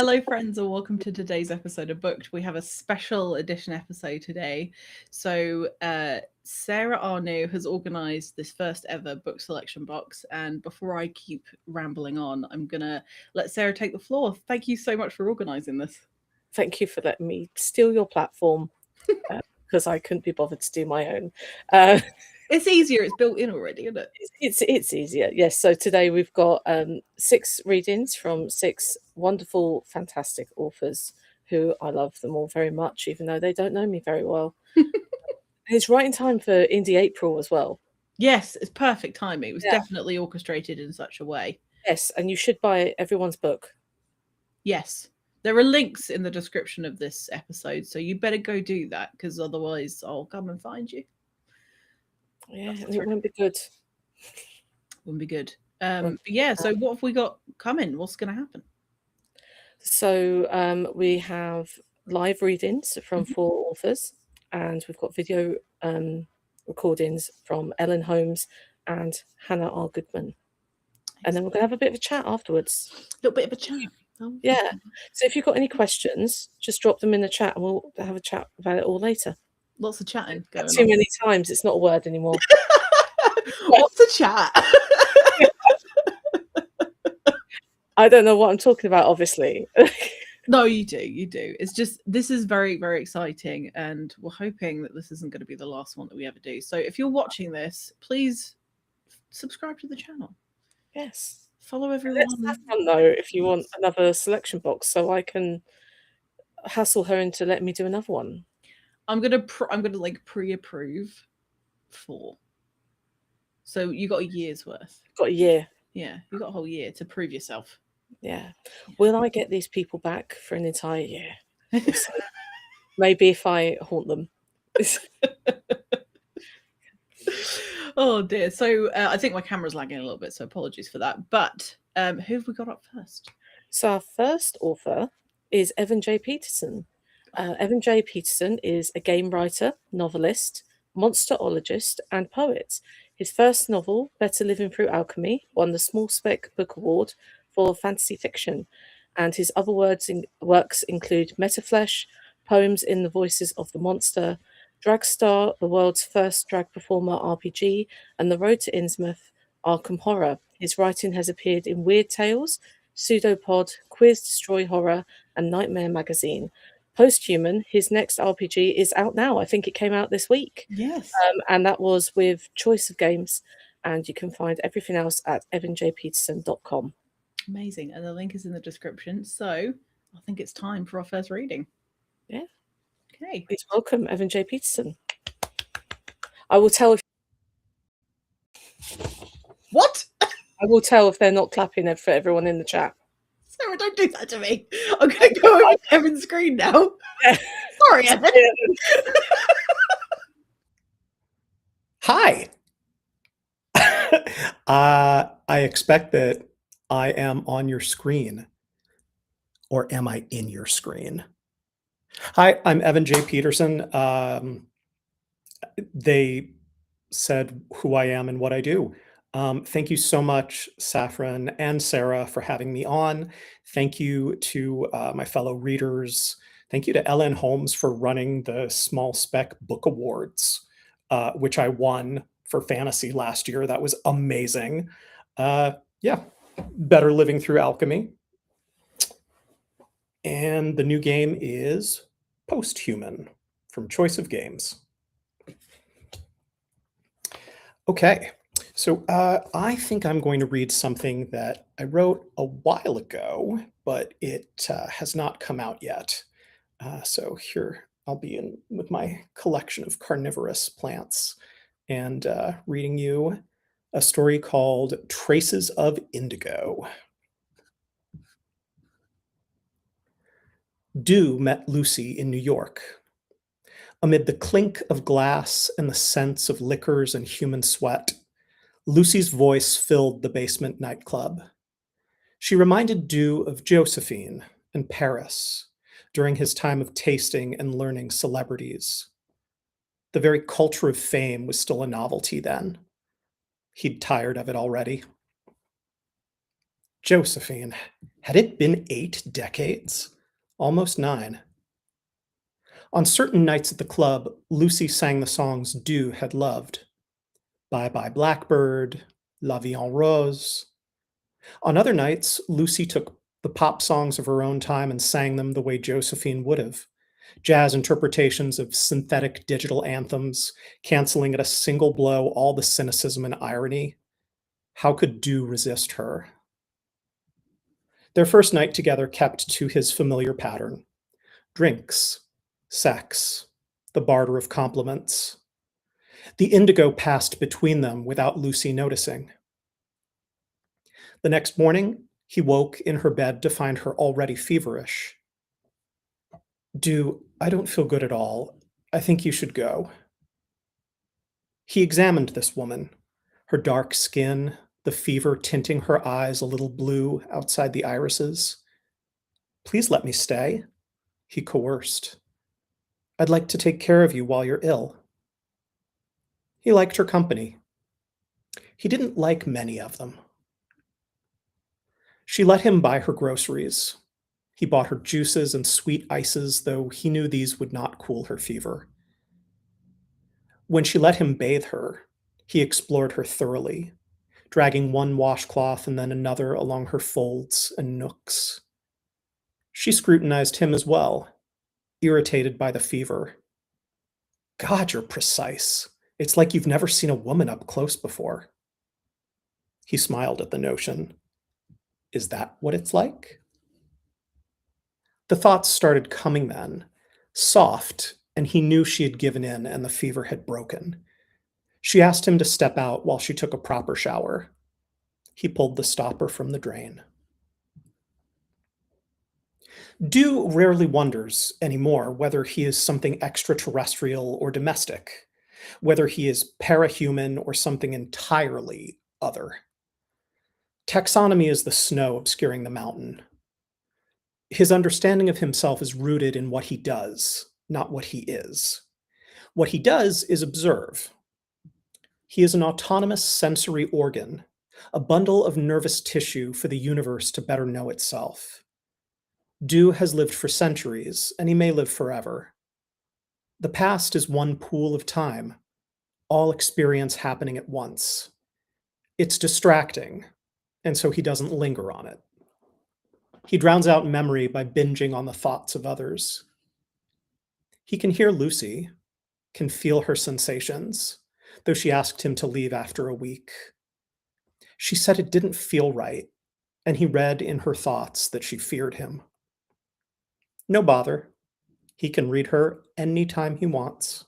Hello, friends, and welcome to today's episode of Booked. We have a special edition episode today. Sarah Arnu has organised this first ever book selection box. And before I keep rambling on, I'm going to let Sarah take the floor. Thank you so much for organising this. Thank you for letting me steal your platform because I couldn't be bothered to do my own. Uh, It's easier, it's built in already, isn't it? it's easier, yes. So today we've got 6 readings from 6 wonderful, fantastic authors who I love them all very much, even though they don't know me very well. It's right in time for Indie April as well. Yes, it's perfect timing. It was Yeah. definitely orchestrated in such a way. Yes, and you should buy everyone's book. Yes. There are links in the description of this episode, so you better go do that because otherwise I'll come and find you. Yeah, and it won't be good. Wouldn't be good. So what have we got coming? What's going to happen? So we have live readings from 4 authors, and we've got video recordings from Ellen Holmes and Hannah R. Goodman. And then we're going to have a bit of a chat afterwards. A little bit of a chat. Yeah. So if you've got any questions, just drop them in the chat and we'll have a chat about it all later. Lots of chatting going on. Too many times, it's not a word anymore. What's a chat? I don't know what I'm talking about, obviously. No, you do. It's just, this is very, very exciting, and we're hoping that this isn't going to be the last one that we ever do. So if you're watching this, please subscribe to the channel. Yes. Follow everyone. Let's have fun, though, if you want another selection box, so I can hassle her into letting me do another one. I'm gonna like pre-approve 4. So you got a year's worth. Got a year. Yeah, you got a whole year to prove yourself. Yeah. Will I get these people back for an entire year? Maybe if I haunt them. Oh dear. So I think my camera's lagging a little bit, so apologies for that. But who have we got up first? So our first author is Evan J. Peterson. Evan J. Peterson is a game writer, novelist, monsterologist, and poet. His first novel, Better Living Through Alchemy, won the Small Spec Book Award for fantasy fiction, and his other works include Metaflesh, Poems in the Voices of the Monster, Dragstar, the world's first drag performer RPG, and The Road to Innsmouth, Arkham Horror. His writing has appeared in Weird Tales, Pseudopod, Quiz Destroy Horror, and Nightmare Magazine. Posthuman, his next RPG, is out now. I think it came out this week. Yes. And that was with Choice of Games. And you can find everything else at evanjpeterson.com. Amazing. And the link is in the description. So I think it's time for our first reading. Yeah. Okay. Please welcome Evan J. Peterson. I will tell if... What? I will tell if they're not clapping for everyone in the chat. Sarah, don't do that to me. I'm going to go over Evan's screen now. Yeah. Sorry, Evan. Hi. I expect that I am on your screen. Or am I in your screen? Hi, I'm Evan J. Peterson. They said who I am and what I do. Thank you so much, Saffron and Sarah, for having me on. Thank you to my fellow readers. Thank you to Ellen Holmes for running the Small Spec Book Awards, which I won for fantasy last year. That was amazing. Yeah, Better Living Through Alchemy. And the new game is Posthuman from Choice of Games. Okay, so I think I'm going to read something that I wrote a while ago, but it has not come out yet. So here I'll be in with my collection of carnivorous plants and reading you a story called Traces of Indigo. Dew met Lucy in New York. Amid the clink of glass and the scents of liquors and human sweat, Lucy's voice filled the basement nightclub. She reminded Dew of Josephine and Paris during his time of tasting and learning celebrities. The very culture of fame was still a novelty then. He'd tired of it already. Josephine, had it been 8 decades? Almost 9. On certain nights at the club, Lucy sang the songs Dew had loved. Bye Bye Blackbird, La Vie en Rose. On other nights, Lucy took the pop songs of her own time and sang them the way Josephine would have. Jazz interpretations of synthetic digital anthems, canceling at a single blow all the cynicism and irony. How could Dew resist her? Their first night together kept to his familiar pattern: drinks, sex, the barter of compliments. The indigo passed between them without Lucy noticing. The next morning, he woke in her bed to find her already feverish. Dew, I don't feel good at all. I think you should go. He examined this woman, her dark skin, the fever tinting her eyes a little blue outside the irises. Please let me stay, he coerced. I'd like to take care of you while you're ill. He liked her company. He didn't like many of them. She let him buy her groceries. He bought her juices and sweet ices, though he knew these would not cool her fever. When she let him bathe her, he explored her thoroughly, dragging one washcloth and then another along her folds and nooks. She scrutinized him as well, irritated by the fever. God, you're precise. It's like you've never seen a woman up close before. He smiled at the notion. Is that what it's like? The thoughts started coming then, soft, and he knew she had given in and the fever had broken. She asked him to step out while she took a proper shower. He pulled the stopper from the drain. Dew rarely wonders anymore whether he is something extraterrestrial or domestic, whether he is parahuman or something entirely other. Taxonomy is the snow obscuring the mountain. His understanding of himself is rooted in what he does, not what he is. What he does is observe. He is an autonomous sensory organ, a bundle of nervous tissue for the universe to better know itself. Dew has lived for centuries, and he may live forever. The past is one pool of time, all experience happening at once. It's distracting, and so he doesn't linger on it. He drowns out memory by binging on the thoughts of others. He can hear Lucy, can feel her sensations, though she asked him to leave after a week. She said it didn't feel right, and he read in her thoughts that she feared him. No bother. He can read her anytime he wants.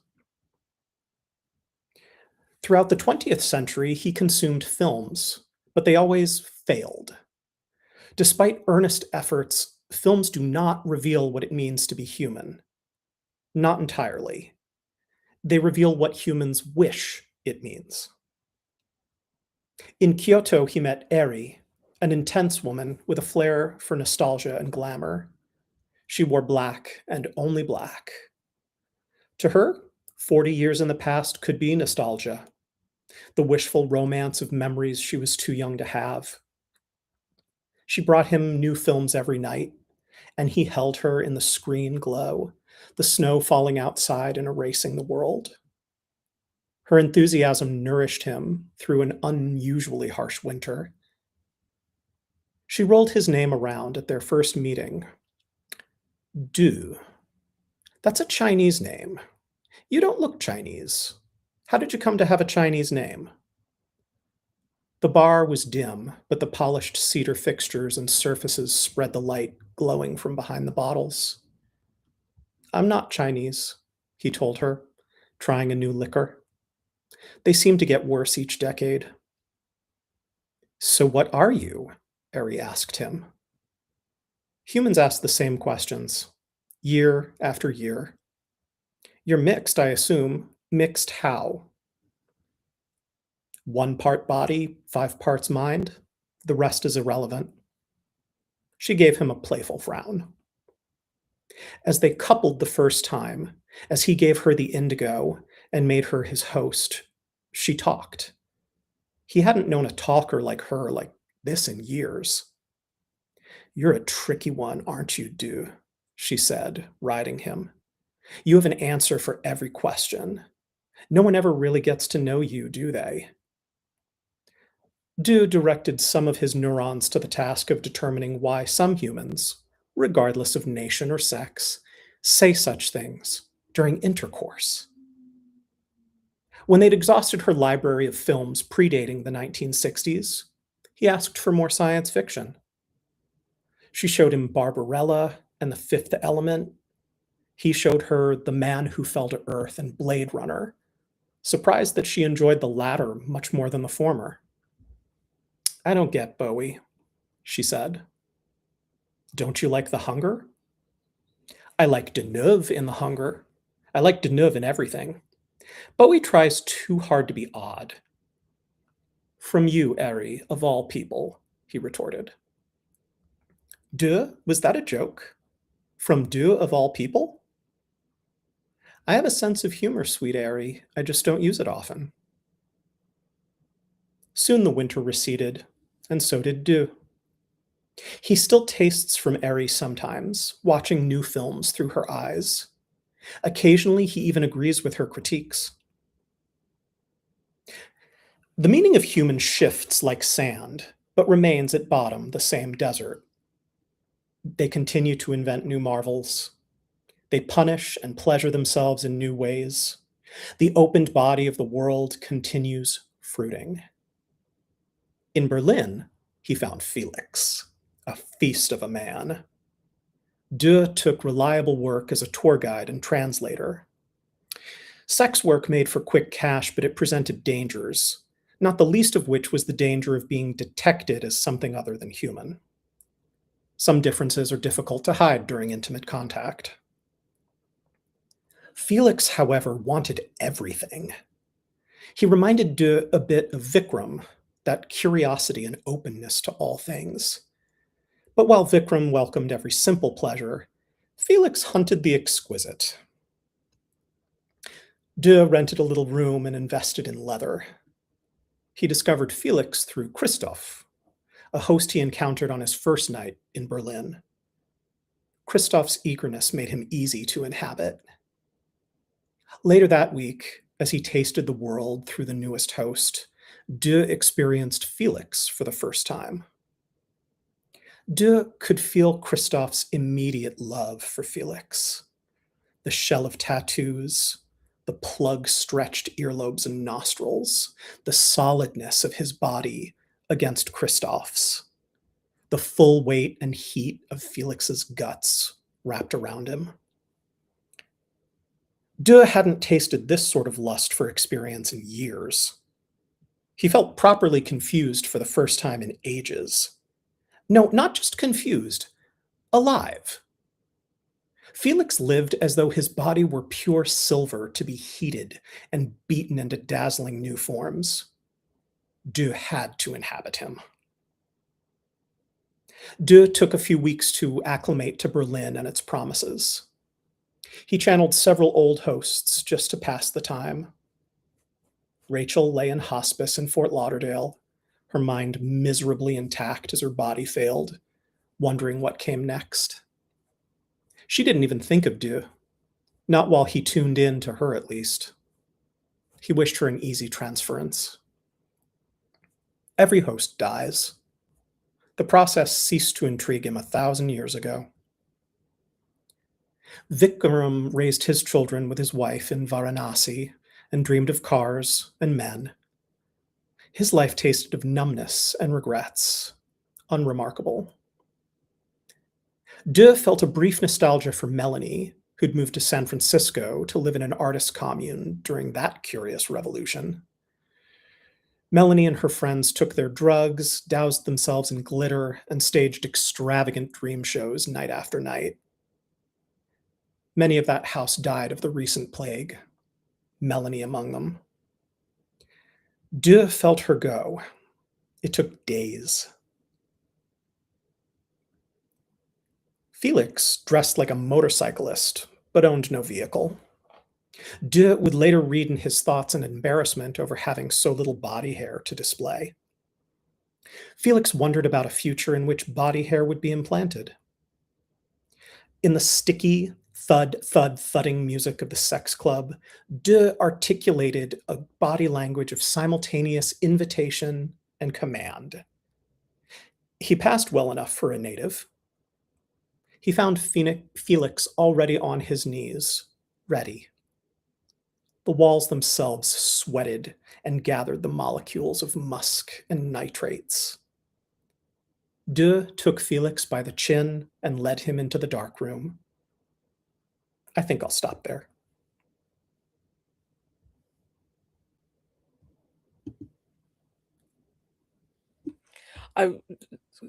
Throughout the 20th century, he consumed films, but they always failed. Despite earnest efforts, films do not reveal what it means to be human. Not entirely. They reveal what humans wish it means. In Kyoto, he met Eri, an intense woman with a flair for nostalgia and glamour. She wore black and only black. To her, 40 years in the past could be nostalgia, the wishful romance of memories she was too young to have. She brought him new films every night, and he held her in the screen glow, the snow falling outside and erasing the world. Her enthusiasm nourished him through an unusually harsh winter. She rolled his name around at their first meeting. Du. That's a Chinese name. You don't look Chinese. How did you come to have a Chinese name? The bar was dim, but the polished cedar fixtures and surfaces spread the light glowing from behind the bottles. I'm not Chinese, he told her, trying a new liquor. They seemed to get worse each decade. So what are you? Eri asked him. Humans ask the same questions, year after year. You're mixed, I assume. Mixed how? 1 part body, 5 parts mind. The rest is irrelevant. She gave him a playful frown. As they coupled the first time, as he gave her the indigo and made her his host, she talked. He hadn't known a talker like her like this in years. "You're a tricky one, aren't you, Du?" she said, riding him. "You have an answer for every question. No one ever really gets to know you, do they?" Du directed some of his neurons to the task of determining why some humans, regardless of nation or sex, say such things during intercourse. When they'd exhausted her library of films predating the 1960s, he asked for more science fiction. She showed him Barbarella and The Fifth Element. He showed her The Man Who Fell to Earth and Blade Runner, surprised that she enjoyed the latter much more than the former. "I don't get Bowie," she said. "Don't you like The Hunger?" "I like Deneuve in The Hunger. I like Deneuve in everything. Bowie tries too hard to be odd." "From you, Ari, of all people," he retorted. "Duh, was that a joke? From Du of all people?" "I have a sense of humor, sweet Ari. I just don't use it often." Soon the winter receded, and so did Du. He still tastes from Ari sometimes, watching new films through her eyes. Occasionally, he even agrees with her critiques. The meaning of human shifts like sand, but remains at bottom the same desert. They continue to invent new marvels. They punish and pleasure themselves in new ways. The opened body of the world continues fruiting. In Berlin, he found Felix, a feast of a man. Du took reliable work as a tour guide and translator. Sex work made for quick cash, but it presented dangers, not the least of which was the danger of being detected as something other than human. Some differences are difficult to hide during intimate contact. Felix, however, wanted everything. He reminded Du a bit of Vikram, that curiosity and openness to all things. But while Vikram welcomed every simple pleasure, Felix hunted the exquisite. Du rented a little room and invested in leather. He discovered Felix through Christoph, a host he encountered on his first night in Berlin. Christoph's eagerness made him easy to inhabit. Later that week, as he tasted the world through the newest host, Du experienced Felix for the first time. Du could feel Christoph's immediate love for Felix. The shell of tattoos, the plug-stretched earlobes and nostrils, the solidness of his body against Christoph's, the full weight and heat of Felix's guts wrapped around him. Du hadn't tasted this sort of lust for experience in years. He felt properly confused for the first time in ages. No, not just confused, alive. Felix lived as though his body were pure silver to be heated and beaten into dazzling new forms. Du had to inhabit him. Du took a few weeks to acclimate to Berlin and its promises. He channeled several old hosts just to pass the time. Rachel lay in hospice in Fort Lauderdale, her mind miserably intact as her body failed, wondering what came next. She didn't even think of Du, not while he tuned in to her at least. He wished her an easy transference. Every host dies. The process ceased to intrigue him 1,000 years ago. Vikram raised his children with his wife in Varanasi and dreamed of cars and men. His life tasted of numbness and regrets, unremarkable. Du felt a brief nostalgia for Melanie, who'd moved to San Francisco to live in an artist commune during that curious revolution. Melanie and her friends took their drugs, doused themselves in glitter, and staged extravagant dream shows night after night. Many of that house died of the recent plague, Melanie among them. Du felt her go. It took days. Felix dressed like a motorcyclist, but owned no vehicle. Du would later read in his thoughts an embarrassment over having so little body hair to display. Felix wondered about a future in which body hair would be implanted. In the sticky, thud, thud, thudding music of the sex club, De articulated a body language of simultaneous invitation and command. He passed well enough for a native. He found Felix already on his knees, ready. The walls themselves sweated and gathered the molecules of musk and nitrates. De took Felix by the chin and led him into the dark room. I think I'll stop there. I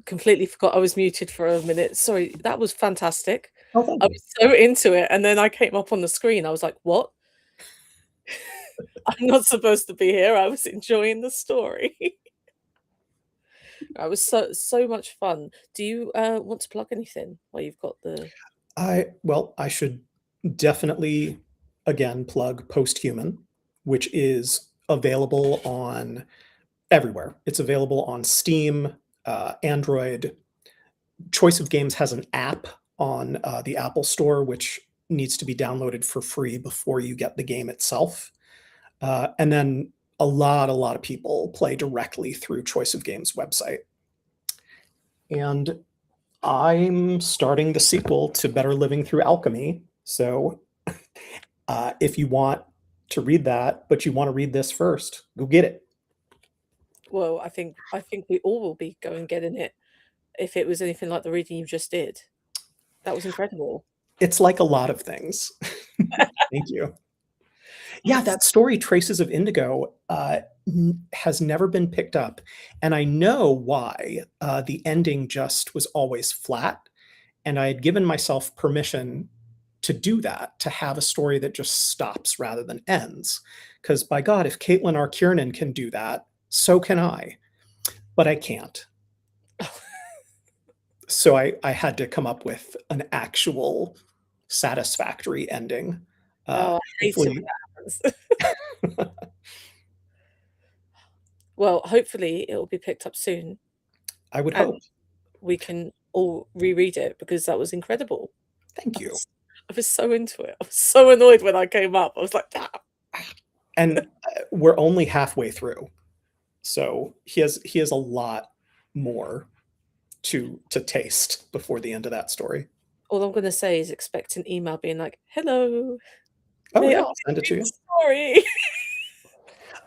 completely forgot I was muted for a minute. Sorry, that was fantastic. Oh, thank I you. was so into it, and then I came up on the screen. I was like, "What? I'm not supposed to be here." I was enjoying the story. It was so much fun. Do you want to plug anything while you've got the? I should definitely again plug Posthuman, which is available on everywhere. It's available on Steam, Android. Choice of Games has an app on the Apple Store, which needs to be downloaded for free before you get the game itself. And then a lot of people play directly through Choice of Games website. And I'm starting the sequel to Better Living Through Alchemy. So if you want to read that, but you want to read this first, go get it. Well, I think we all will be going getting it if it was anything like the reading you just did. That was incredible. It's like a lot of things. Thank you. Yeah, that story, Traces of Indigo, has never been picked up. And I know why. The ending just was always flat. And I had given myself permission to do that, to have a story that just stops rather than ends. Because by God, if Caitlin R. Kiernan can do that, so can I. But I can't. So I had to come up with an actual satisfactory ending. I hate it when that happens. Well, hopefully it will be picked up soon. I would hope. We can all reread it because that was incredible. Thank you. I was so into it. I was so annoyed when I came up. I was like, ah. And we're only halfway through. So he has a lot more to taste before the end of that story. All I'm going to say is expect an email being like, "Hello, oh yeah, I'll send it to you." Sorry.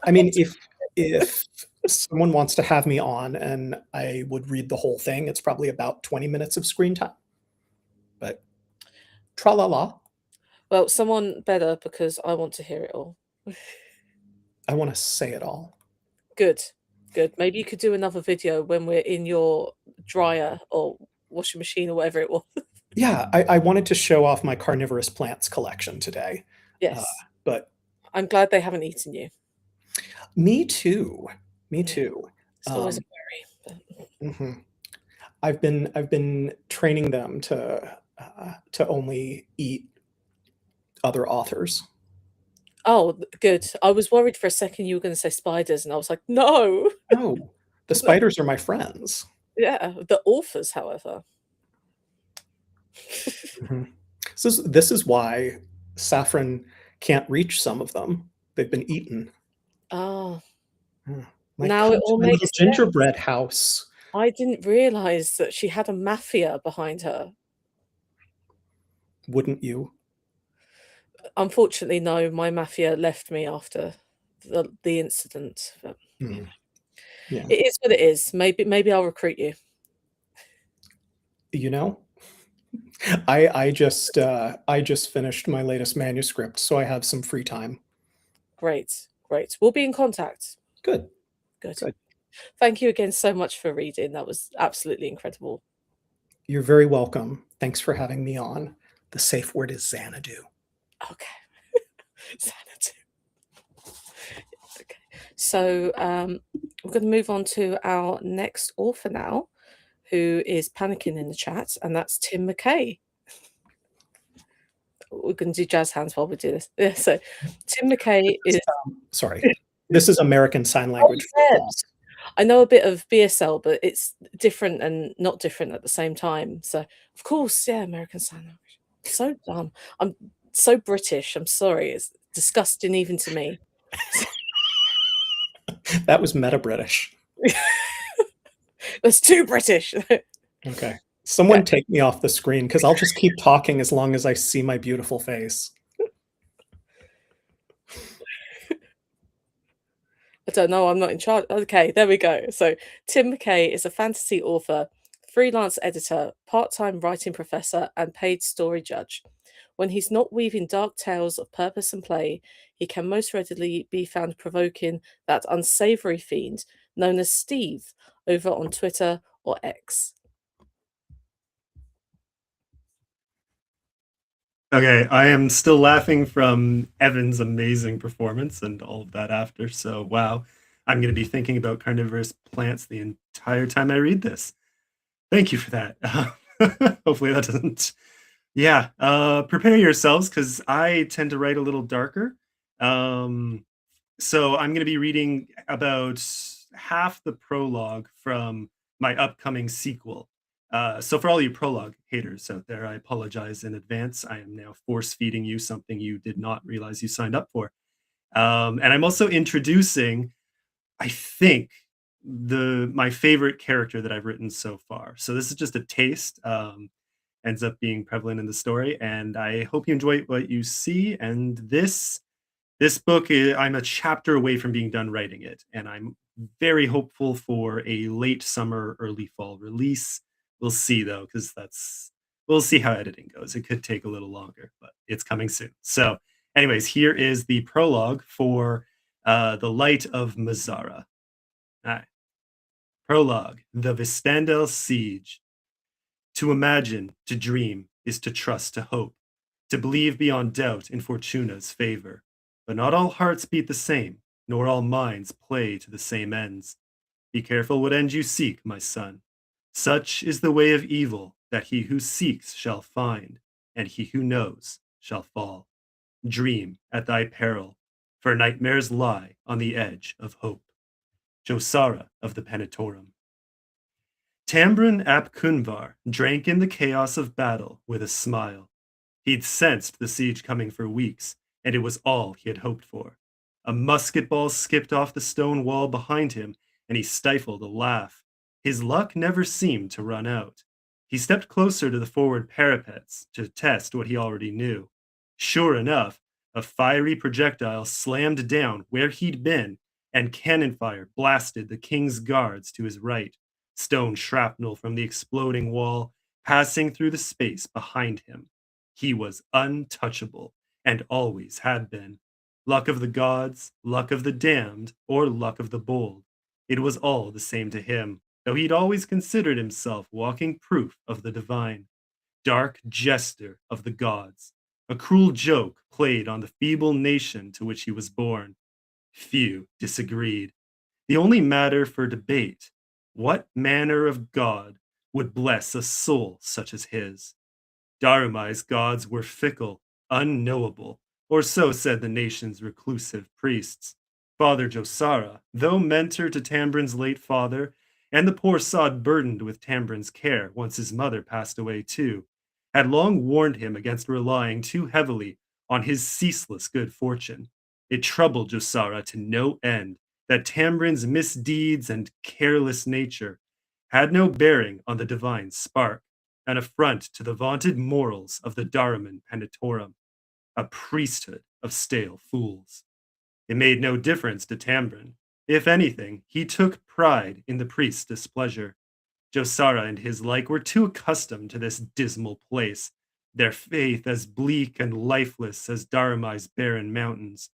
I mean, if someone wants to have me on and I would read the whole thing, it's probably about 20 minutes of screen time. But tra-la-la. Well, someone better because I want to hear it all. I want to say it all. Good. Maybe you could do another video when we're in your dryer or washing machine or whatever it was. Yeah, I wanted to show off my carnivorous plants collection today. Yes. But I'm glad they haven't eaten you. Me too. It's always a worry. I've been training them to only eat other authors. Oh, good. I was worried for a second you were going to say spiders, and I was like, no. No, the spiders are my friends. Yeah, the authors, however. So this is why Saffron can't reach some of them. They've been eaten. Oh. Now it all makes sense. Gingerbread house. I didn't realize that she had a mafia behind her. Wouldn't you? Unfortunately, no. My mafia left me after the incident. But, yeah. It is what it is. Maybe I'll recruit you. You know, I just finished my latest manuscript, so I have some free time. Great. We'll be in contact. Good. Thank you again so much for reading. That was absolutely incredible. You're very welcome. Thanks for having me on. The safe word is Xanadu. Okay. Xanadu. Okay. So we're going to move on to our next author now, who is panicking in the chat, and that's Tim McKay. We're going to do jazz hands while we do this. Yeah, so Tim McKay is... sorry. This is American Sign Language. I know a bit of BSL, but it's different and not different at the same time. So, of course, yeah, American Sign Language. So dumb. I'm so British. I'm sorry. It's disgusting even to me. That was meta British. That's too British. Okay. Someone Okay. take me off the screen because I'll just keep talking as long as I see my beautiful face. I don't know. I'm not in charge. Okay, there we go. So, Tim McKay is a fantasy author, freelance editor, part time writing professor, and paid story judge. When he's not weaving dark tales of purpose and play, he can most readily be found provoking that unsavory fiend known as Steve over on Twitter or X. Okay, I am still laughing from Evan's amazing performance and all of that after. So, wow, I'm going to be thinking about carnivorous plants the entire time I read this. Thank you for that. Hopefully that doesn't. Yeah, prepare yourselves because I tend to write a little darker. So I'm going to be reading about half the prologue from my upcoming sequel. So for all you prologue haters out there, I apologize in advance. I am now force feeding you something you did not realize you signed up for. And I'm also introducing, I think, my favorite character that I've written so far. So this is just a taste. Ends up being prevalent in the story, and I hope you enjoy what you see. And this book, I'm a chapter away from being done writing it, and I'm very hopeful for a late summer, early fall release. We'll see though, because we'll see how editing goes. It could take a little longer, but it's coming soon. So, anyways, here is the prologue for The Light of Mazara. All right. Prologue: The Vistandel Siege. To imagine, to dream, is to trust, to hope, to believe beyond doubt in Fortuna's favor. But not all hearts beat the same, nor all minds play to the same ends. Be careful what end you seek, my son. Such is the way of evil, that he who seeks shall find, and he who knows shall fall. Dream at thy peril, for nightmares lie on the edge of hope. Josara of the Penitorum. Tambrin ap Cunvar drank in the chaos of battle with a smile. He'd sensed the siege coming for weeks, and it was all he had hoped for. A musket ball skipped off the stone wall behind him, and he stifled a laugh. His luck never seemed to run out. He stepped closer to the forward parapets to test what he already knew. Sure enough, a fiery projectile slammed down where he'd been, and cannon fire blasted the king's guards to his right. Stone shrapnel from the exploding wall passing through the space behind him. He was untouchable, and always had been. Luck of the gods, luck of the damned, or luck of the bold. It was all the same to him, though he'd always considered himself walking proof of the divine. Dark jester of the gods, a cruel joke played on the feeble nation to which he was born. Few disagreed. The only matter for debate: what manner of god would bless a soul such as his? Darumai's gods were fickle, unknowable, or so said the nation's reclusive priests. Father Josara, though mentor to Tambrin's late father, and the poor sod burdened with Tambrin's care once his mother passed away too, had long warned him against relying too heavily on his ceaseless good fortune. It troubled Josara to no end that Tambrin's misdeeds and careless nature had no bearing on the divine spark, an affront to the vaunted morals of the Daruman Penitorum, a priesthood of stale fools. It made no difference to Tambrin. If anything, he took pride in the priest's displeasure. Josara and his like were too accustomed to this dismal place, their faith as bleak and lifeless as Darumai's barren mountains.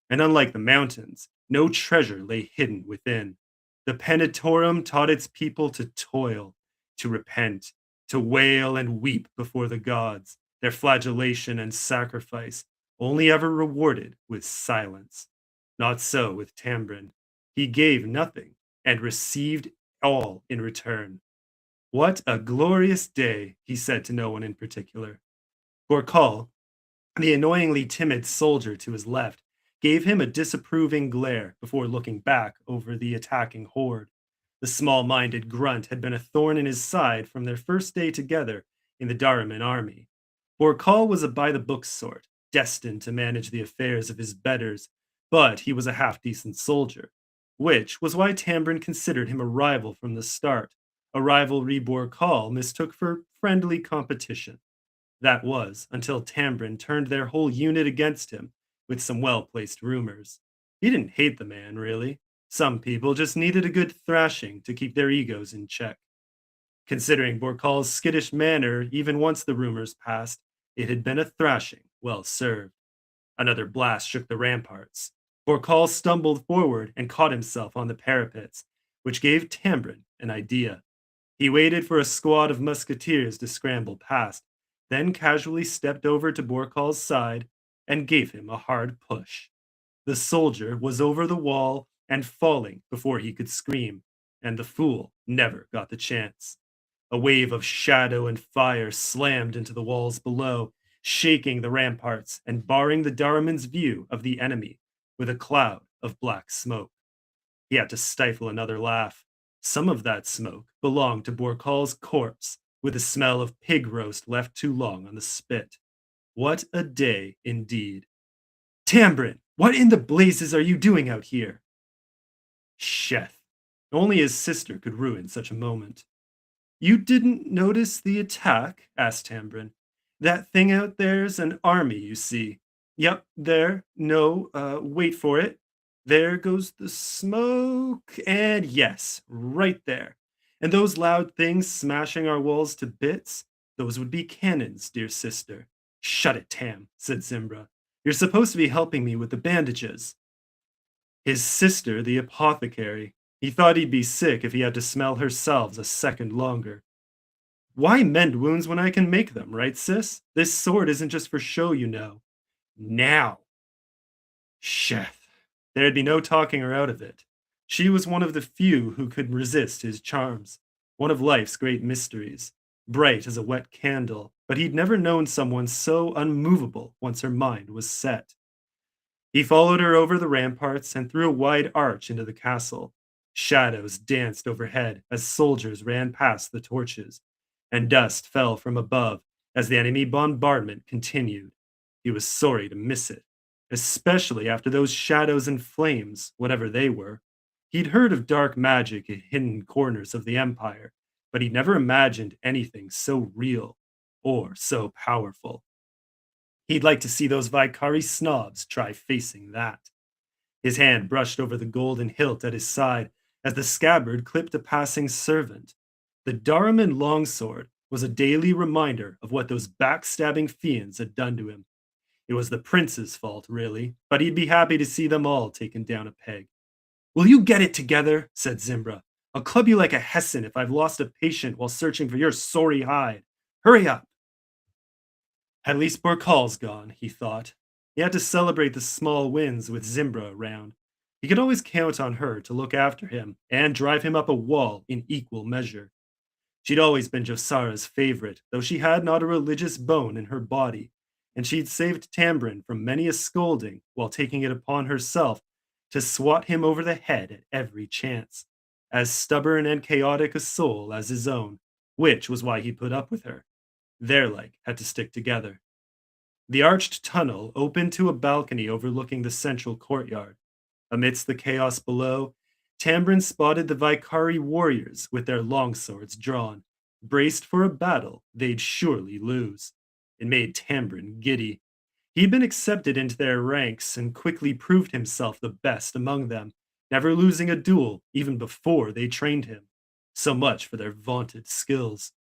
And unlike the mountains, no treasure lay hidden within. The Penitorum taught its people to toil, to repent, to wail and weep before the gods, their flagellation and sacrifice only ever rewarded with silence. Not so with Tambrin. He gave nothing and received all in return. What a glorious day, he said to no one in particular. Gorkal, the annoyingly timid soldier to his left, gave him a disapproving glare before looking back over the attacking horde. The small-minded grunt had been a thorn in his side from their first day together in the Daraman army. Borkal was a by-the-book sort, destined to manage the affairs of his betters, but he was a half-decent soldier, which was why Tambrin considered him a rival from the start, a rivalry Borkal mistook for friendly competition. That was until Tambrin turned their whole unit against him with some well-placed rumors. He didn't hate the man, really. Some people just needed a good thrashing to keep their egos in check. Considering Borkal's skittish manner, even once the rumors passed, it had been a thrashing well served. Another blast shook the ramparts. Borkal stumbled forward and caught himself on the parapets, which gave Tambrin an idea. He waited for a squad of musketeers to scramble past, then casually stepped over to Borkal's side and gave him a hard push. The soldier was over the wall and falling before he could scream, and the fool never got the chance. A wave of shadow and fire slammed into the walls below, shaking the ramparts and barring the Daraman's view of the enemy with a cloud of black smoke. He had to stifle another laugh. Some of that smoke belonged to Borkal's corpse, with the smell of pig roast left too long on the spit. What a day indeed. Tambrin, what in the blazes are you doing out here? Sheth. Only his sister could ruin such a moment. You didn't notice the attack? Asked Tambrin. That thing out there's an army, you see. Yep, there. No, wait for it. There goes the smoke. And yes, right there. And those loud things smashing our walls to bits, those would be cannons, dear sister. Shut it, Tam, said Zimbra. You're supposed to be helping me with the bandages. His sister, the apothecary. He thought he'd be sick if he had to smell her salves a second longer. Why mend wounds when I can make them, right, sis? This sword isn't just for show, you know. Now. Sheth. There'd be no talking her out of it. She was one of the few who could resist his charms, one of life's great mysteries, bright as a wet candle, but he'd never known someone so unmovable once her mind was set. He followed her over the ramparts and through a wide arch into the castle. Shadows danced overhead as soldiers ran past the torches, and dust fell from above as the enemy bombardment continued. He was sorry to miss it, especially after those shadows and flames, whatever they were. He'd heard of dark magic in hidden corners of the Empire, but he'd never imagined anything so real or so powerful. He'd like to see those Vaikari snobs try facing that. His hand brushed over the golden hilt at his side as the scabbard clipped a passing servant. The Daraman longsword was a daily reminder of what those backstabbing fiends had done to him. It was the prince's fault, really, but he'd be happy to see them all taken down a peg. Will you get it together? Said Zimbra. I'll club you like a Hessin if I've lost a patient while searching for your sorry hide. Hurry up! At least Borkal's gone, he thought. He had to celebrate the small wins with Zimbra around. He could always count on her to look after him and drive him up a wall in equal measure. She'd always been Josara's favorite, though she had not a religious bone in her body, and she'd saved Tambrin from many a scolding while taking it upon herself to swat him over the head at every chance, as stubborn and chaotic a soul as his own, which was why he put up with her. Their like had to stick together. The arched tunnel opened to a balcony overlooking the central courtyard. Amidst the chaos below, Tambrin spotted the Vaikari warriors with their longswords drawn, braced for a battle they'd surely lose. It made Tambrin giddy. He'd been accepted into their ranks and quickly proved himself the best among them, never losing a duel even before they trained him. So much for their vaunted skills.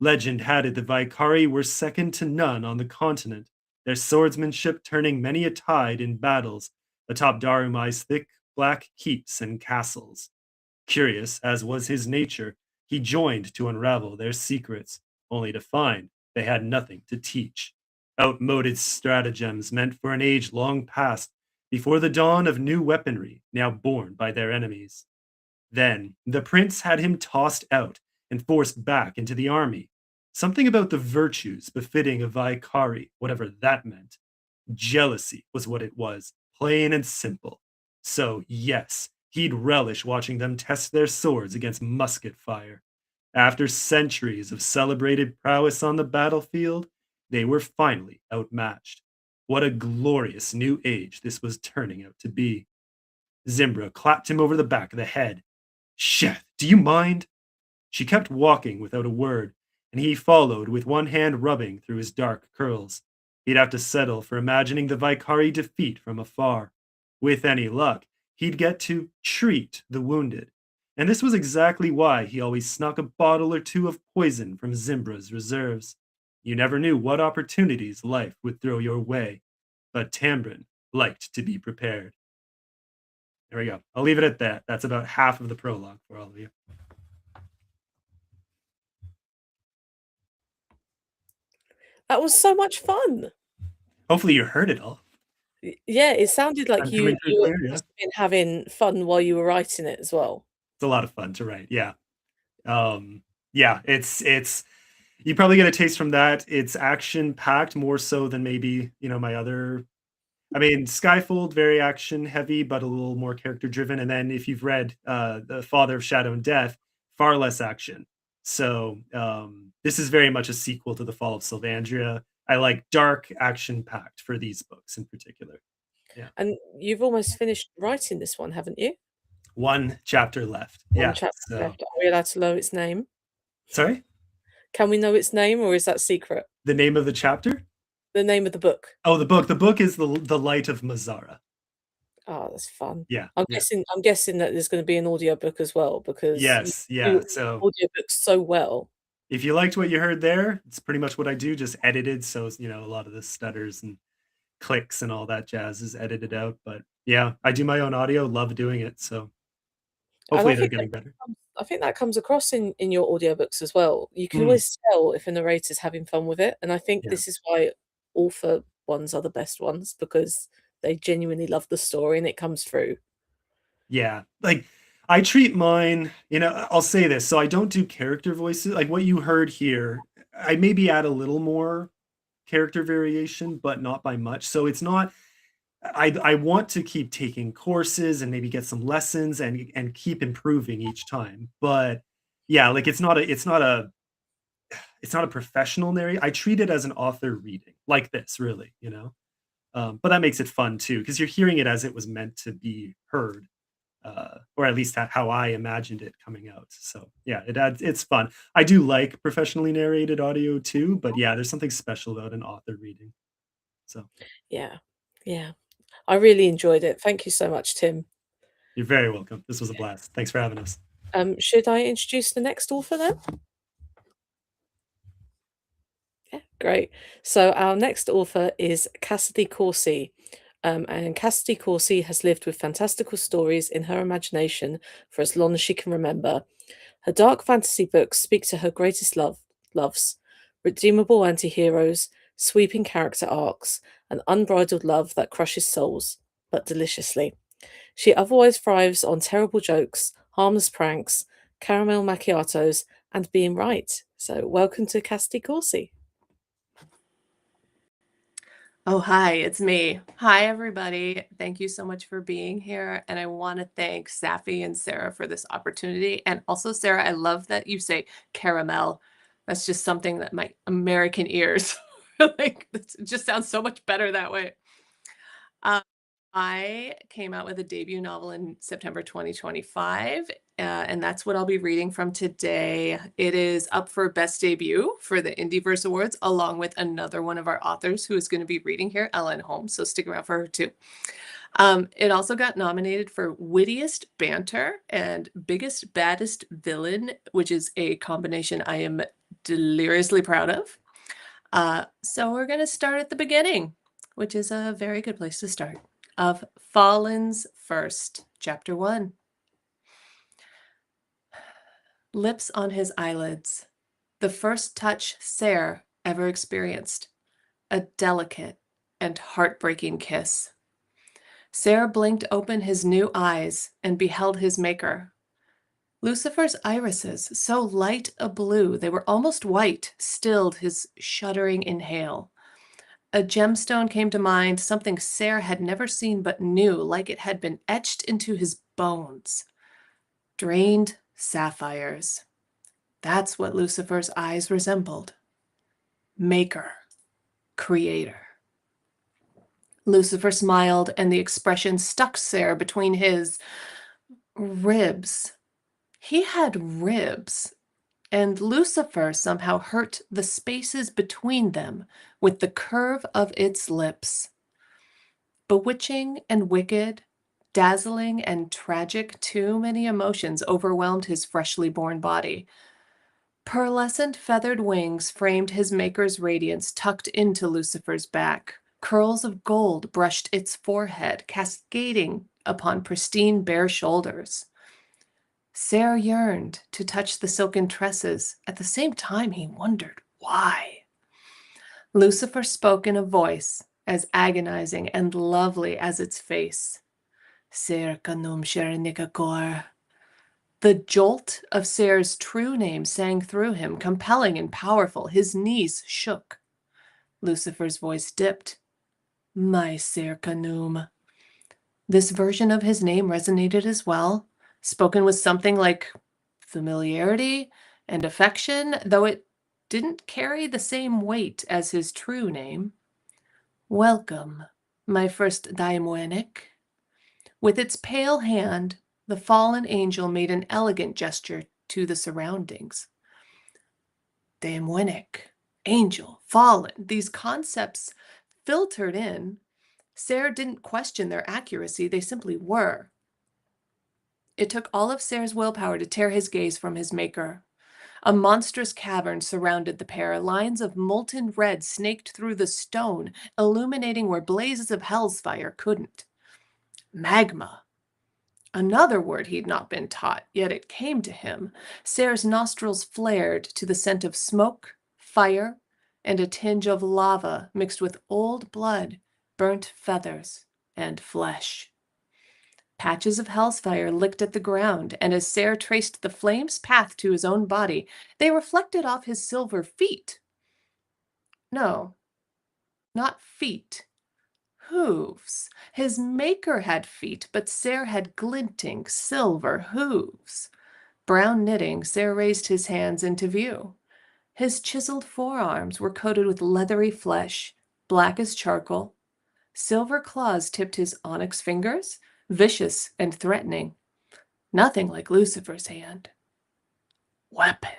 Legend had it the Vaikari were second to none on the continent, their swordsmanship turning many a tide in battles atop Darumai's thick black keeps and castles. Curious as was his nature, he joined to unravel their secrets, only to find they had nothing to teach. Outmoded stratagems meant for an age long past, before the dawn of new weaponry now borne by their enemies. Then the prince had him tossed out and forced back into the army. Something about the virtues befitting a Vaikari, whatever that meant. Jealousy was what it was, plain and simple. So, yes, He'd relish watching them test their swords against musket fire. After centuries of celebrated prowess on the battlefield, they were finally outmatched. What a glorious new age this was turning out to be. Zimbra clapped him over the back of the head. Sheth, do you mind? She kept walking without a word, and he followed with one hand rubbing through his dark curls. He'd have to settle for imagining the Vaikari defeat from afar. With any luck, he'd get to treat the wounded. And this was exactly why he always snuck a bottle or two of poison from Zimbra's reserves. You never knew what opportunities life would throw your way, but Tambrin liked to be prepared. There we go. I'll leave it at that. That's about half of the prologue for all of you. That was so much fun. Hopefully you heard it all. Yeah, it sounded like I'm you coming through clear, yeah. must have been having fun while you were writing it as well. It's a lot of fun to write. Yeah. Yeah, it's you probably get a taste from that. It's action packed more so than maybe, my other. I mean, Skyfold, very action heavy, but a little more character driven. And then if you've read The Father of Shadow and Death, far less action. So this is very much a sequel to The Fall of Sylvandria. I like dark action packed for these books in particular. Yeah. And you've almost finished writing this one, haven't you? One chapter left. One chapter left. Are we allowed to know its name? Sorry? Can we know its name, or is that secret? The name of the chapter? The name of the book. Oh, the book. The book is the Light of Mazara. Oh, that's fun. Yeah. I'm guessing that there's going to be an audiobook as well, because yes, you yeah. do So audiobooks so well. If you liked what you heard there, it's pretty much what I do, just edited. So a lot of the stutters and clicks and all that jazz is edited out. But yeah, I do my own audio, love doing it. So hopefully they're getting better. I think that comes across in your audiobooks as well. You can always tell if a narrator's having fun with it. And I think this is why author ones are the best ones, because they genuinely love the story and it comes through. Yeah. Like I treat mine, I'll say this. So I don't do character voices. Like what you heard here, I maybe add a little more character variation, but not by much. So it's not, I want to keep taking courses and maybe get some lessons and keep improving each time. But yeah, like it's not a professional narrator. I treat it as an author reading like this, really, but that makes it fun too, because you're hearing it as it was meant to be heard, or at least how I imagined it coming out. So yeah, it's fun. I do like professionally narrated audio too, but yeah, there's something special about an author reading. So yeah, I really enjoyed it. Thank you so much, Tim. You're very welcome. This was a blast. Thanks for having us. Should I introduce the next author then? Yeah, great. So our next author is Cassidy Coursey. And Cassidy Coursey has lived with fantastical stories in her imagination for as long as she can remember. Her dark fantasy books speak to her greatest loves, redeemable anti-heroes, sweeping character arcs, and unbridled love that crushes souls, but deliciously. She otherwise thrives on terrible jokes, harmless pranks, caramel macchiatos, and being right. So welcome to Cassidy Coursey. Oh, hi, it's me. Hi, everybody. Thank you so much for being here. And I want to thank Safi and Sarah for this opportunity. And also, Sarah, I love that you say caramel. That's just something that my American ears like. It just sounds so much better that way. I came out with a debut novel in September 2025, and that's what I'll be reading from today. It is up for Best Debut for the Indieverse Awards, along with another one of our authors who is going to be reading here, Ellen Holmes, so stick around for her too. It also got nominated for Wittiest Banter and Biggest Baddest Villain, which is a combination I am deliriously proud of. So we're going to start at the beginning, which is a very good place to start. Of Fallen's First, Chapter 1. Lips on his eyelids. The first touch Sarah ever experienced. A delicate and heartbreaking kiss. Sarah blinked open his new eyes and beheld his maker. Lucifer's irises, so light a blue they were almost white, stilled his shuddering inhale. A gemstone came to mind, something Sarah had never seen but knew, like it had been etched into his bones. Drained sapphires. That's what Lucifer's eyes resembled. Maker. Creator. Lucifer smiled, and the expression stuck Sarah between his ribs. He had ribs, and Lucifer somehow hurt the spaces between them with the curve of its lips. Bewitching and wicked, dazzling and tragic, too many emotions overwhelmed his freshly born body. Pearlescent feathered wings framed his maker's radiance tucked into Lucifer's back. Curls of gold brushed its forehead, cascading upon pristine bare shoulders. Ser yearned to touch the silken tresses. At the same time, he wondered why. Lucifer spoke in a voice as agonizing and lovely as its face. Ser kanum shernikakor. The jolt of Ser's true name sang through him, compelling and powerful. His knees shook. Lucifer's voice dipped. My Ser Kanum. This version of his name resonated as well, spoken with something like familiarity and affection, though it didn't carry the same weight as his true name. Welcome, my first Daimwenik. With its pale hand, the fallen angel made an elegant gesture to the surroundings. Daimwenik, angel, fallen, these concepts filtered in. Ser didn't question their accuracy, they simply were. It took all of Ser's willpower to tear his gaze from his maker. A monstrous cavern surrounded the pair. Lines of molten red snaked through the stone, illuminating where blazes of hell's fire couldn't. Magma. Another word he'd not been taught, yet it came to him. Ser's nostrils flared to the scent of smoke, fire, and a tinge of lava mixed with old blood, burnt feathers, and flesh. Patches of hell's fire licked at the ground, and as Ser traced the flame's path to his own body, they reflected off his silver feet. No, not feet. Hooves. His maker had feet, but Ser had glinting silver hooves. Brown knitting, Ser raised his hands into view. His chiseled forearms were coated with leathery flesh, black as charcoal. Silver claws tipped his onyx fingers, vicious and threatening. Nothing like Lucifer's hand. Weapon.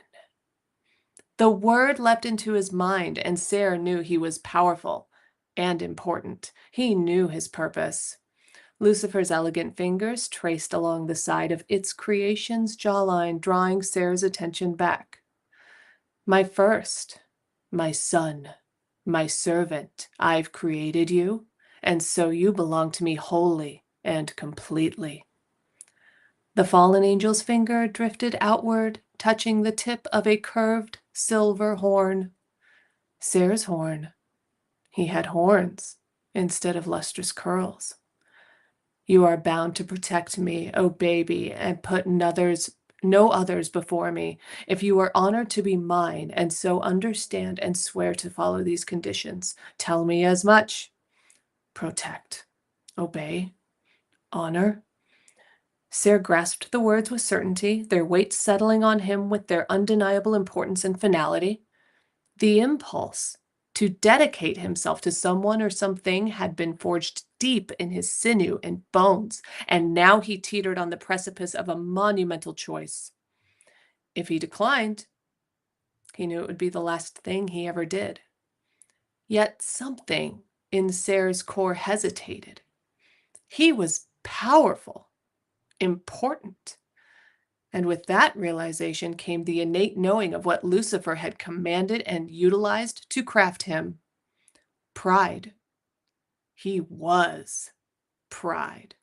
The word leapt into his mind, and Ser knew he was powerful and important. He knew his purpose. Lucifer's elegant fingers traced along the side of its creation's jawline, drawing Ser's attention back. My first, my son, my servant, I've created you, and so you belong to me wholly and completely. The fallen angel's finger drifted outward, touching the tip of a curved silver horn. Ser's horn. He had horns instead of lustrous curls. You are bound to protect me, O baby, and put no others before me. If you are honored to be mine, and so understand and swear to follow these conditions, tell me as much. Protect, obey, honor. Ser grasped the words with certainty, their weight settling on him with their undeniable importance and finality. The impulse to dedicate himself to someone or something had been forged deep in his sinew and bones, and now he teetered on the precipice of a monumental choice. If he declined, he knew it would be the last thing he ever did. Yet something in Ser's core hesitated. He was powerful, important. And with that realization came the innate knowing of what Lucifer had commanded and utilized to craft him. Pride. He was pride.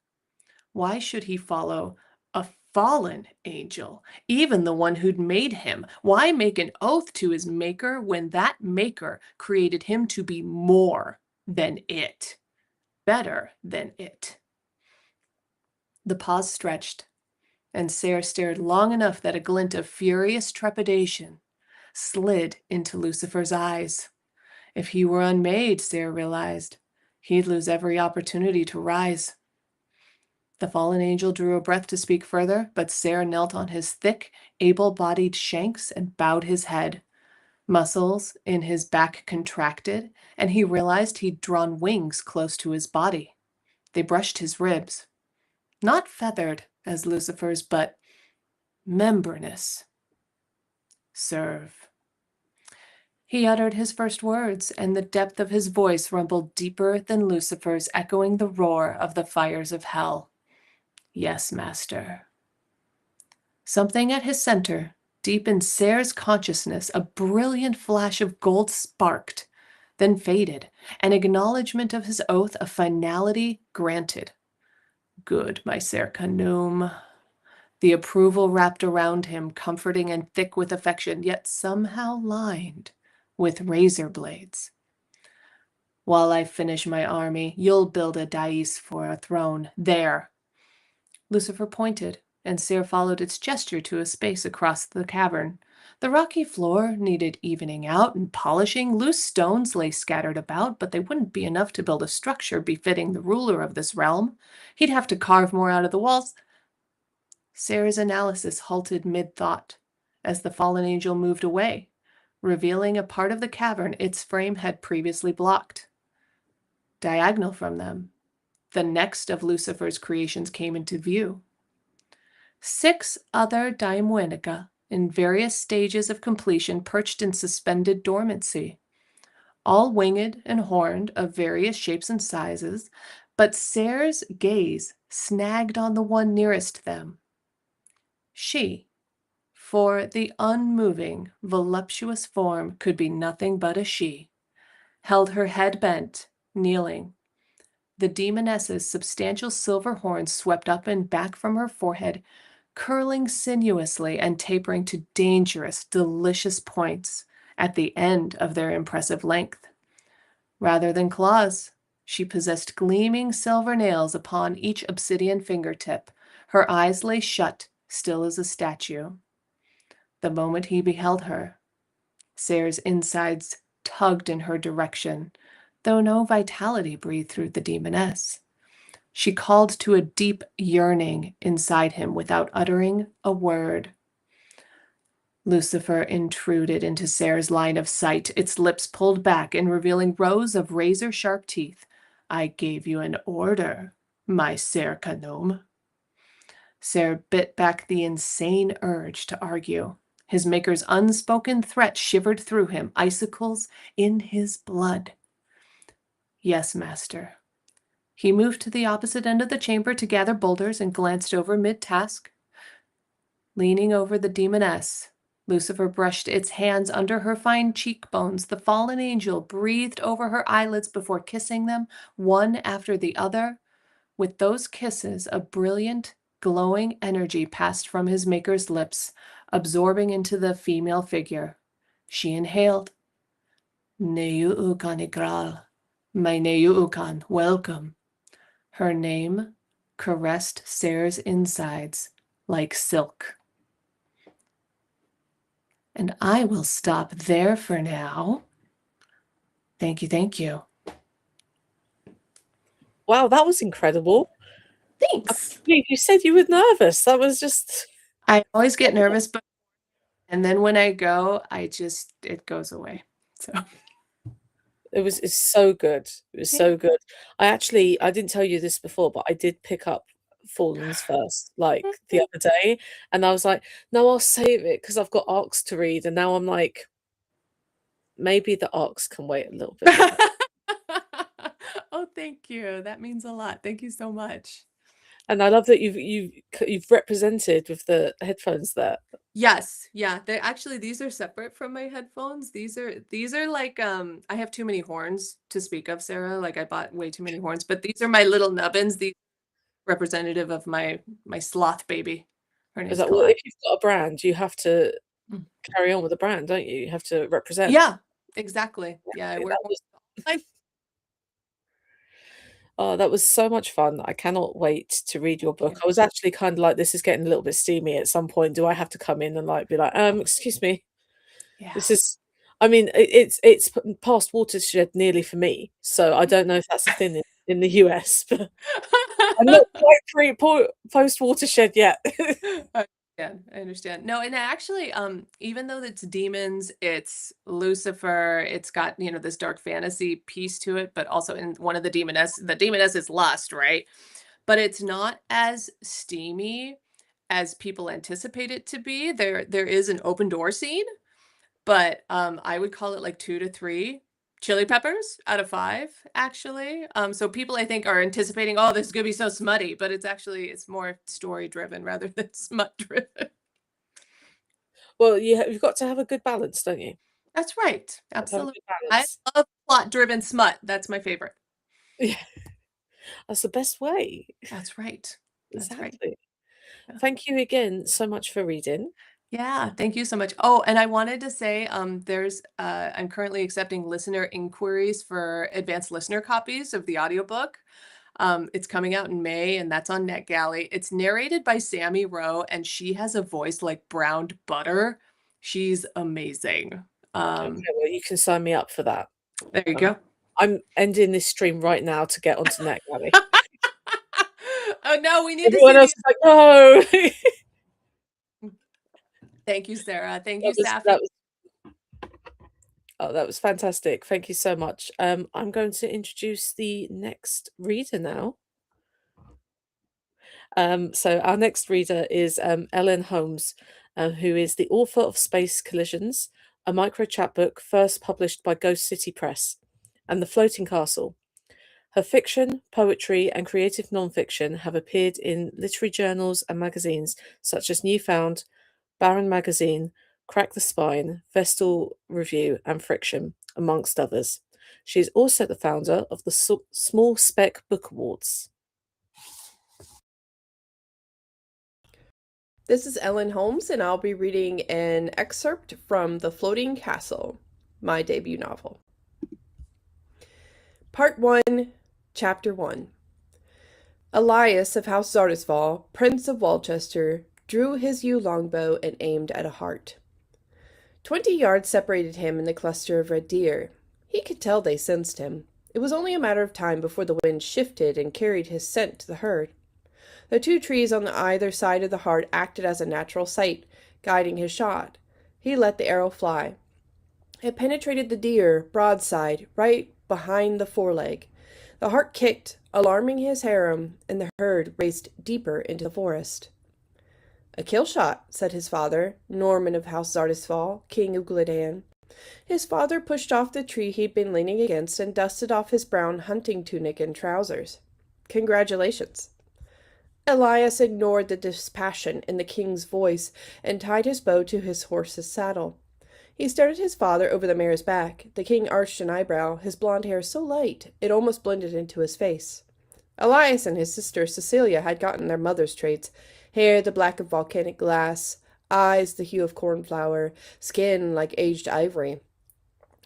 Why should he follow a fallen angel, even the one who'd made him? Why make an oath to his maker when that maker created him to be more than it, better than it? The pause stretched, and Ser stared long enough that a glint of furious trepidation slid into Lucifer's eyes. If he were unmade, Ser realized, he'd lose every opportunity to rise. The fallen angel drew a breath to speak further, but Ser knelt on his thick, able-bodied shanks and bowed his head. Muscles in his back contracted, and he realized he'd drawn wings close to his body. They brushed his ribs. Not feathered, as Lucifer's, but membranous. Serve. He uttered his first words, and the depth of his voice rumbled deeper than Lucifer's, echoing the roar of the fires of hell. Yes, master. Something at his center, deep in Ser's consciousness, a brilliant flash of gold sparked, then faded, an acknowledgement of his oath, a finality granted. Good, my Ser Kanum. The approval wrapped around him, comforting and thick with affection, yet somehow lined with razor blades. While I finish my army, you'll build a dais for a throne there. Lucifer pointed, and Ser followed its gesture to a space across the cavern. The rocky floor needed evening out and polishing. Loose stones lay scattered about, but they wouldn't be enough to build a structure befitting the ruler of this realm. He'd have to carve more out of the walls. Ser's analysis halted mid-thought as the fallen angel moved away, revealing a part of the cavern its frame had previously blocked. Diagonal from them, the next of Lucifer's creations came into view. 6 other Daimwenica in various stages of completion perched in suspended dormancy, all winged and horned of various shapes and sizes, but Ser's gaze snagged on the one nearest them. She, for the unmoving, voluptuous form could be nothing but a she, held her head bent, kneeling. The demoness's substantial silver horns swept up and back from her forehead, curling sinuously and tapering to dangerous, delicious points at the end of their impressive length. Rather than claws, she possessed gleaming silver nails upon each obsidian fingertip. Her eyes lay shut, still as a statue. The moment he beheld her, Ser's insides tugged in her direction, though no vitality breathed through the demoness. She called to a deep yearning inside him without uttering a word. Lucifer intruded into Ser's line of sight, its lips pulled back and revealing rows of razor-sharp teeth. I gave you an order, my Ser Kanum. Ser bit back the insane urge to argue. His maker's unspoken threat shivered through him, icicles in his blood. Yes, master. He moved to the opposite end of the chamber to gather boulders and glanced over mid-task. Leaning over the demoness, Lucifer brushed its hands under her fine cheekbones. The fallen angel breathed over her eyelids before kissing them, one after the other. With those kisses, a brilliant, glowing energy passed from his maker's lips, absorbing into the female figure. She inhaled. Neyuukan Igral, my Neyuukan, welcome. Her name caressed Ser's insides like silk. And I will stop there for now. Thank you, thank you. Wow, that was incredible. Thanks. You said you were nervous. That was just... I always get nervous, but and then when I go, it goes away. So it's so good. It was so good. I didn't tell you this before, but I did pick up Fallens first, like the other day, and I was like, no, I'll save it because I've got Arcs to read, and now I'm like, maybe the Arcs can wait a little bit longer. Oh, thank you. That means a lot. Thank you so much. And I love that you've represented with the headphones there. Yes, yeah. These are separate from my headphones. These are like I have too many horns to speak of, Sarah. Like I bought way too many horns, but these are my little nubbins. These representative of my sloth baby. Her name's Well, if you've got a brand, you have to carry on with the brand, don't you? You have to represent. Yeah, exactly. Yeah, I work. Oh, that was so much fun. I cannot wait to read your book. I was actually kind of like, this is getting a little bit steamy at some point. Do I have to come in and like be like, excuse me? Yeah. This is, I mean, it's past watershed nearly for me. So I don't know if that's a thing in the US. But I'm not quite post watershed yet. I understand. No, and actually, even though it's demons, it's Lucifer, it's got, this dark fantasy piece to it, but also in one of the demoness is lust, right? But it's not as steamy as people anticipate it to be. There is an open door scene, but I would call it like 2 to 3 chili peppers out of 5, actually. So people, I think, are anticipating, oh, this is gonna be so smutty, but it's more story driven rather than smut driven. Well, you've got to have a good balance, don't you? That's right. Got to have a Absolutely. good I balance. love plot driven smut. That's my favorite. Yeah, that's the best way. That's right. That's right. Exactly. Yeah. Thank you again so much for reading. Yeah, thank you so much. Oh, and I wanted to say, I'm currently accepting listener inquiries for advanced listener copies of the audiobook. It's coming out in May, and that's on NetGalley. It's narrated by Sammy Rowe, and she has a voice like browned butter. She's amazing. Okay, well, you can sign me up for that. There you go. I'm ending this stream right now to get onto NetGalley. Oh no, we need Everyone to else see is like, no. Thank you, Sarah. Thank you, That Safi. that was fantastic. Thank you so much. I'm going to introduce the next reader now. So our next reader is Ellen Holmes, who is the author of Space Collisions, a micro chapbook first published by Ghost City Press, and The Floating Castle. Her fiction, poetry, and creative nonfiction have appeared in literary journals and magazines such as Newfound, Barron Magazine, Crack the Spine, Vestal Review, and Friction, amongst others. She is also the founder of the Small Spec Book Awards. This is Ellen Holmes, and I'll be reading an excerpt from The Floating Castle, my debut novel. Part 1, Chapter 1. Elias of House Zardisval, Prince of Walchester, drew his yew longbow and aimed at a hart. 20 yards separated him and the cluster of red deer. He could tell they sensed him. It was only a matter of time before the wind shifted and carried his scent to the herd. The 2 trees on either side of the hart acted as a natural sight, guiding his shot. He let the arrow fly. It penetrated the deer, broadside, right behind the foreleg. The hart kicked, alarming his harem, and the herd raced deeper into the forest. "A kill shot," said his father, Norman of House Zardisval, king of Gladan. His father pushed off the tree he'd been leaning against and dusted off his brown hunting tunic and trousers. "Congratulations." Elias ignored the dispassion in the king's voice and tied his bow to his horse's saddle. He stared at his father over the mare's back. The king arched an eyebrow, his blond hair so light it almost blended into his face. Elias and his sister Cecilia had gotten their mother's traits: hair the black of volcanic glass, eyes the hue of cornflower, skin like aged ivory.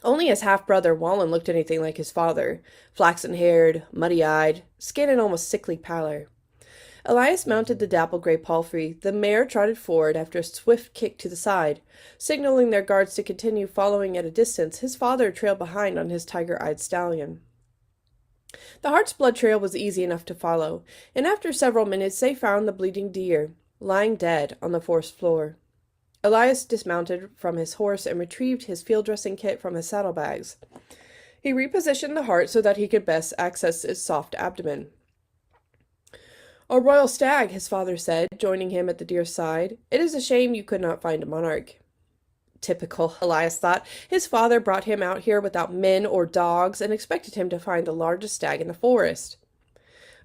Only his half-brother Wallen looked anything like his father, flaxen-haired, muddy-eyed, skin an almost sickly pallor. Elias mounted the dapple-gray palfrey. The mare trotted forward after a swift kick to the side. Signaling their guards to continue following at a distance, his father trailed behind on his tiger-eyed stallion. The hart's blood trail was easy enough to follow, and after several minutes they found the bleeding deer, lying dead on the forest floor. Elias dismounted from his horse and retrieved his field-dressing kit from his saddlebags. He repositioned the hart so that he could best access its soft abdomen. "A royal stag," his father said, joining him at the deer's side. "It is a shame you could not find a monarch." Typical, Elias thought. His father brought him out here without men or dogs and expected him to find the largest stag in the forest.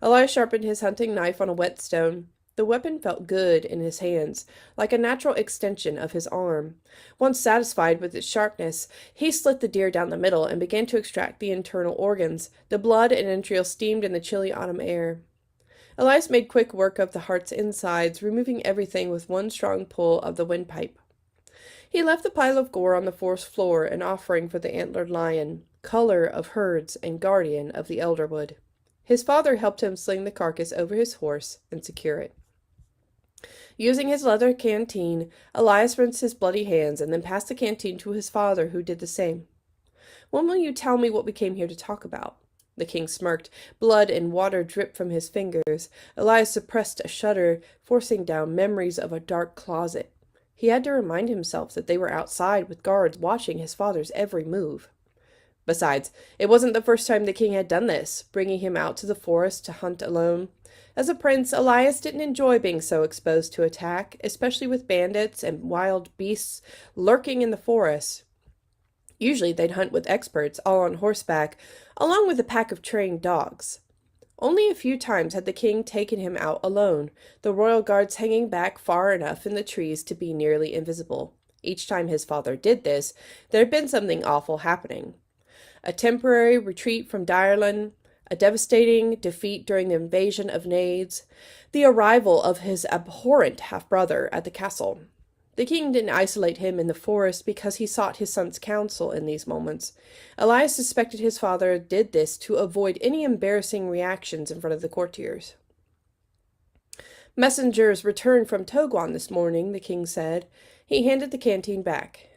Elias sharpened his hunting knife on a whetstone. The weapon felt good in his hands, like a natural extension of his arm. Once satisfied with its sharpness, he slit the deer down the middle and began to extract the internal organs. The blood and entrails steamed in the chilly autumn air. Elias made quick work of the hart's insides, removing everything with one strong pull of the windpipe. He left the pile of gore on the forest floor, an offering for the antlered lion, color of herds and guardian of the elderwood. His father helped him sling the carcass over his horse and secure it. Using his leather canteen, Elias rinsed his bloody hands and then passed the canteen to his father, who did the same. "When will you tell me what we came here to talk about?" The king smirked. Blood and water dripped from his fingers. Elias suppressed a shudder, forcing down memories of a dark closet. He had to remind himself that they were outside with guards watching his father's every move. Besides, it wasn't the first time the king had done this, bringing him out to the forest to hunt alone. As a prince, Elias didn't enjoy being so exposed to attack, especially with bandits and wild beasts lurking in the forest. Usually they'd hunt with experts, all on horseback, along with a pack of trained dogs. Only a few times had the king taken him out alone, the royal guards hanging back far enough in the trees to be nearly invisible. Each time his father did this, there had been something awful happening. A temporary retreat from Ireland, a devastating defeat during the invasion of Nades, the arrival of his abhorrent half-brother at the castle. The king didn't isolate him in the forest because he sought his son's counsel in these moments. Elias suspected his father did this to avoid any embarrassing reactions in front of the courtiers. Messengers returned from Toguan this morning, the king said. He handed the canteen back.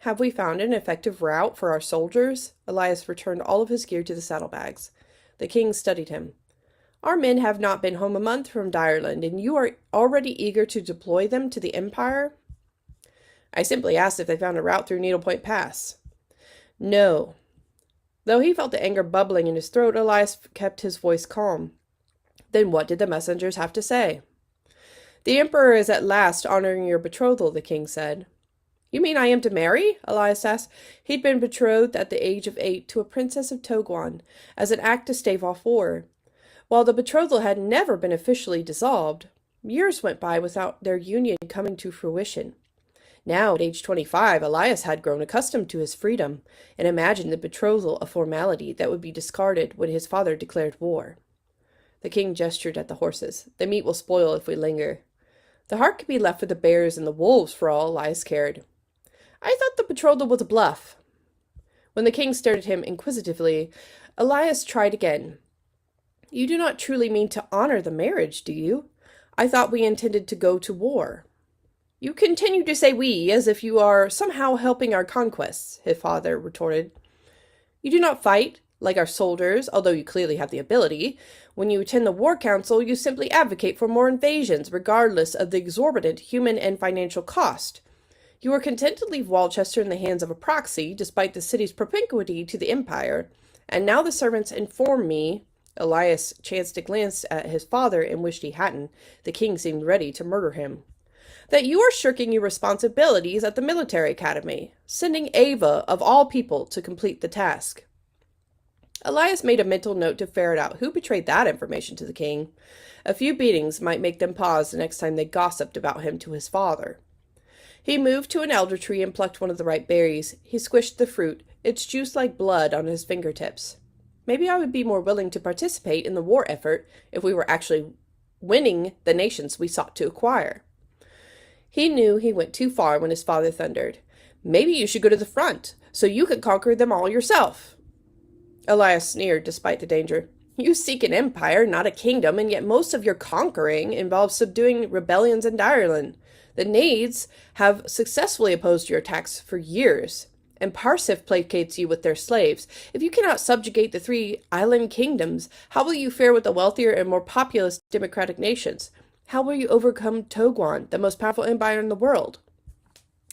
Have we found an effective route for our soldiers? Elias returned all of his gear to the saddlebags. The king studied him. Our men have not been home a month from Ireland, and you are already eager to deploy them to the Empire? I simply asked if they found a route through Needlepoint Pass. No. Though he felt the anger bubbling in his throat, Elias kept his voice calm. Then what did the messengers have to say? The Emperor is at last honoring your betrothal, the king said. You mean I am to marry? Elias asked. He'd been betrothed at the age of 8 to a princess of Toguan, as an act to stave off war. While the betrothal had never been officially dissolved, years went by without their union coming to fruition. Now, at age 25, Elias had grown accustomed to his freedom, and imagined the betrothal a formality that would be discarded when his father declared war. The king gestured at the horses. The meat will spoil if we linger. The heart could be left for the bears and the wolves for all Elias cared. I thought the betrothal was a bluff. When the king stared at him inquisitively, Elias tried again. You do not truly mean to honor the marriage, do you? I thought we intended to go to war. You continue to say we, as if you are somehow helping our conquests, his father retorted. You do not fight, like our soldiers, although you clearly have the ability. When you attend the War Council, you simply advocate for more invasions, regardless of the exorbitant human and financial cost. You are content to leave Walchester in the hands of a proxy, despite the city's propinquity to the Empire, and now the servants inform me. Elias chanced to glance at his father and wished he hadn't. The king seemed ready to murder him. That you are shirking your responsibilities at the military academy, sending Ava, of all people, to complete the task. Elias made a mental note to ferret out who betrayed that information to the king. A few beatings might make them pause the next time they gossiped about him to his father. He moved to an elder tree and plucked one of the ripe berries. He squished the fruit, its juice like blood on his fingertips. Maybe I would be more willing to participate in the war effort if we were actually winning the nations we sought to acquire. He knew he went too far when his father thundered, Maybe you should go to the front, so you could conquer them all yourself. Elias sneered despite the danger. You seek an empire, not a kingdom, and yet most of your conquering involves subduing rebellions in Ireland. The Nades have successfully opposed your attacks for years, and Parsif placates you with their slaves. If you cannot subjugate the 3 island kingdoms, how will you fare with the wealthier and more populous democratic nations? How will you overcome Toguan, the most powerful empire in the world?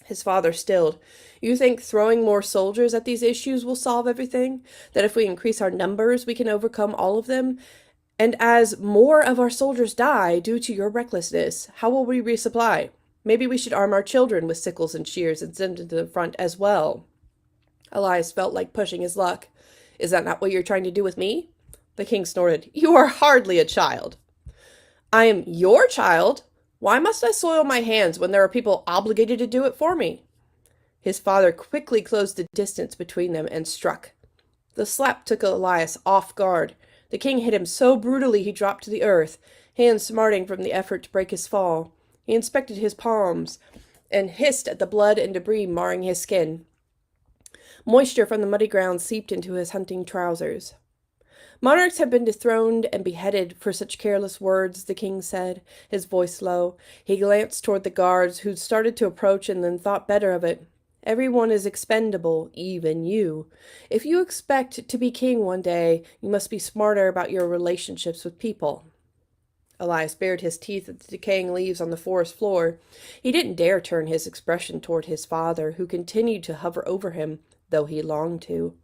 His father stilled. You think throwing more soldiers at these issues will solve everything? That if we increase our numbers, we can overcome all of them? And as more of our soldiers die due to your recklessness, how will we resupply? Maybe we should arm our children with sickles and shears and send them to the front as well. Elias felt like pushing his luck. Is that not what you're trying to do with me? The king snorted. You are hardly a child. I am your child. Why must I soil my hands when there are people obligated to do it for me? His father quickly closed the distance between them and struck. The slap took Elias off guard. The king hit him so brutally he dropped to the earth, hands smarting from the effort to break his fall. He inspected his palms and hissed at the blood and debris marring his skin. Moisture from the muddy ground seeped into his hunting trousers. Monarchs have been dethroned and beheaded for such careless words, the king said, his voice low. He glanced toward the guards, who'd started to approach and then thought better of it. Everyone is expendable, even you. If you expect to be king one day, you must be smarter about your relationships with people. Elias bared his teeth at the decaying leaves on the forest floor. He didn't dare turn his expression toward his father, who continued to hover over him, though he longed to.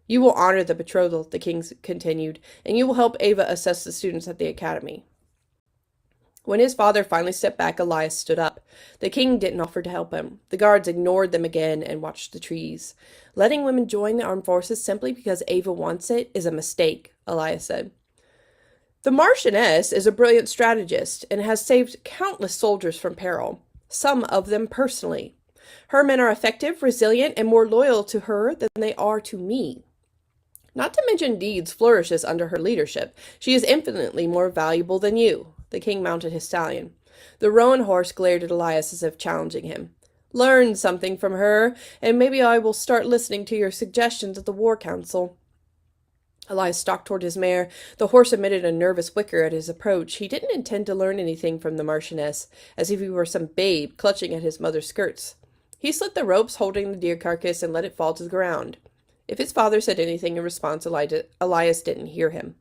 You will honor the betrothal, the king continued, and you will help Ava assess the students at the academy. When his father finally stepped back, Elias stood up. The king didn't offer to help him. The guards ignored them again and watched the trees. Letting women join the armed forces simply because Ava wants it is a mistake, Elias said. The Marchioness is a brilliant strategist and has saved countless soldiers from peril, some of them personally. Her men are effective, resilient, and more loyal to her than they are to me. Not to mention Deeds flourishes under her leadership. She is infinitely more valuable than you. The king mounted his stallion. The roan horse glared at Elias as if challenging him. Learn something from her, and maybe I will start listening to your suggestions at the war council. Elias stalked toward his mare. The horse emitted a nervous whicker at his approach. He didn't intend to learn anything from the Marchioness, as if he were some babe clutching at his mother's skirts. He slit the ropes holding the deer carcass and let it fall to the ground. If his father said anything in response, Elias didn't hear him.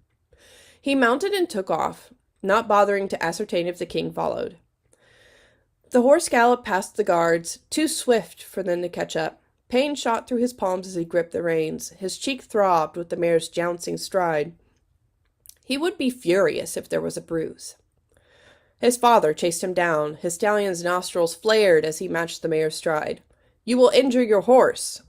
He mounted and took off, not bothering to ascertain if the king followed. The horse galloped past the guards, too swift for them to catch up. Pain shot through his palms as he gripped the reins. His cheek throbbed with the mare's jouncing stride. He would be furious if there was a bruise. His father chased him down. His stallion's nostrils flared as he matched the mare's stride. You will injure your horse.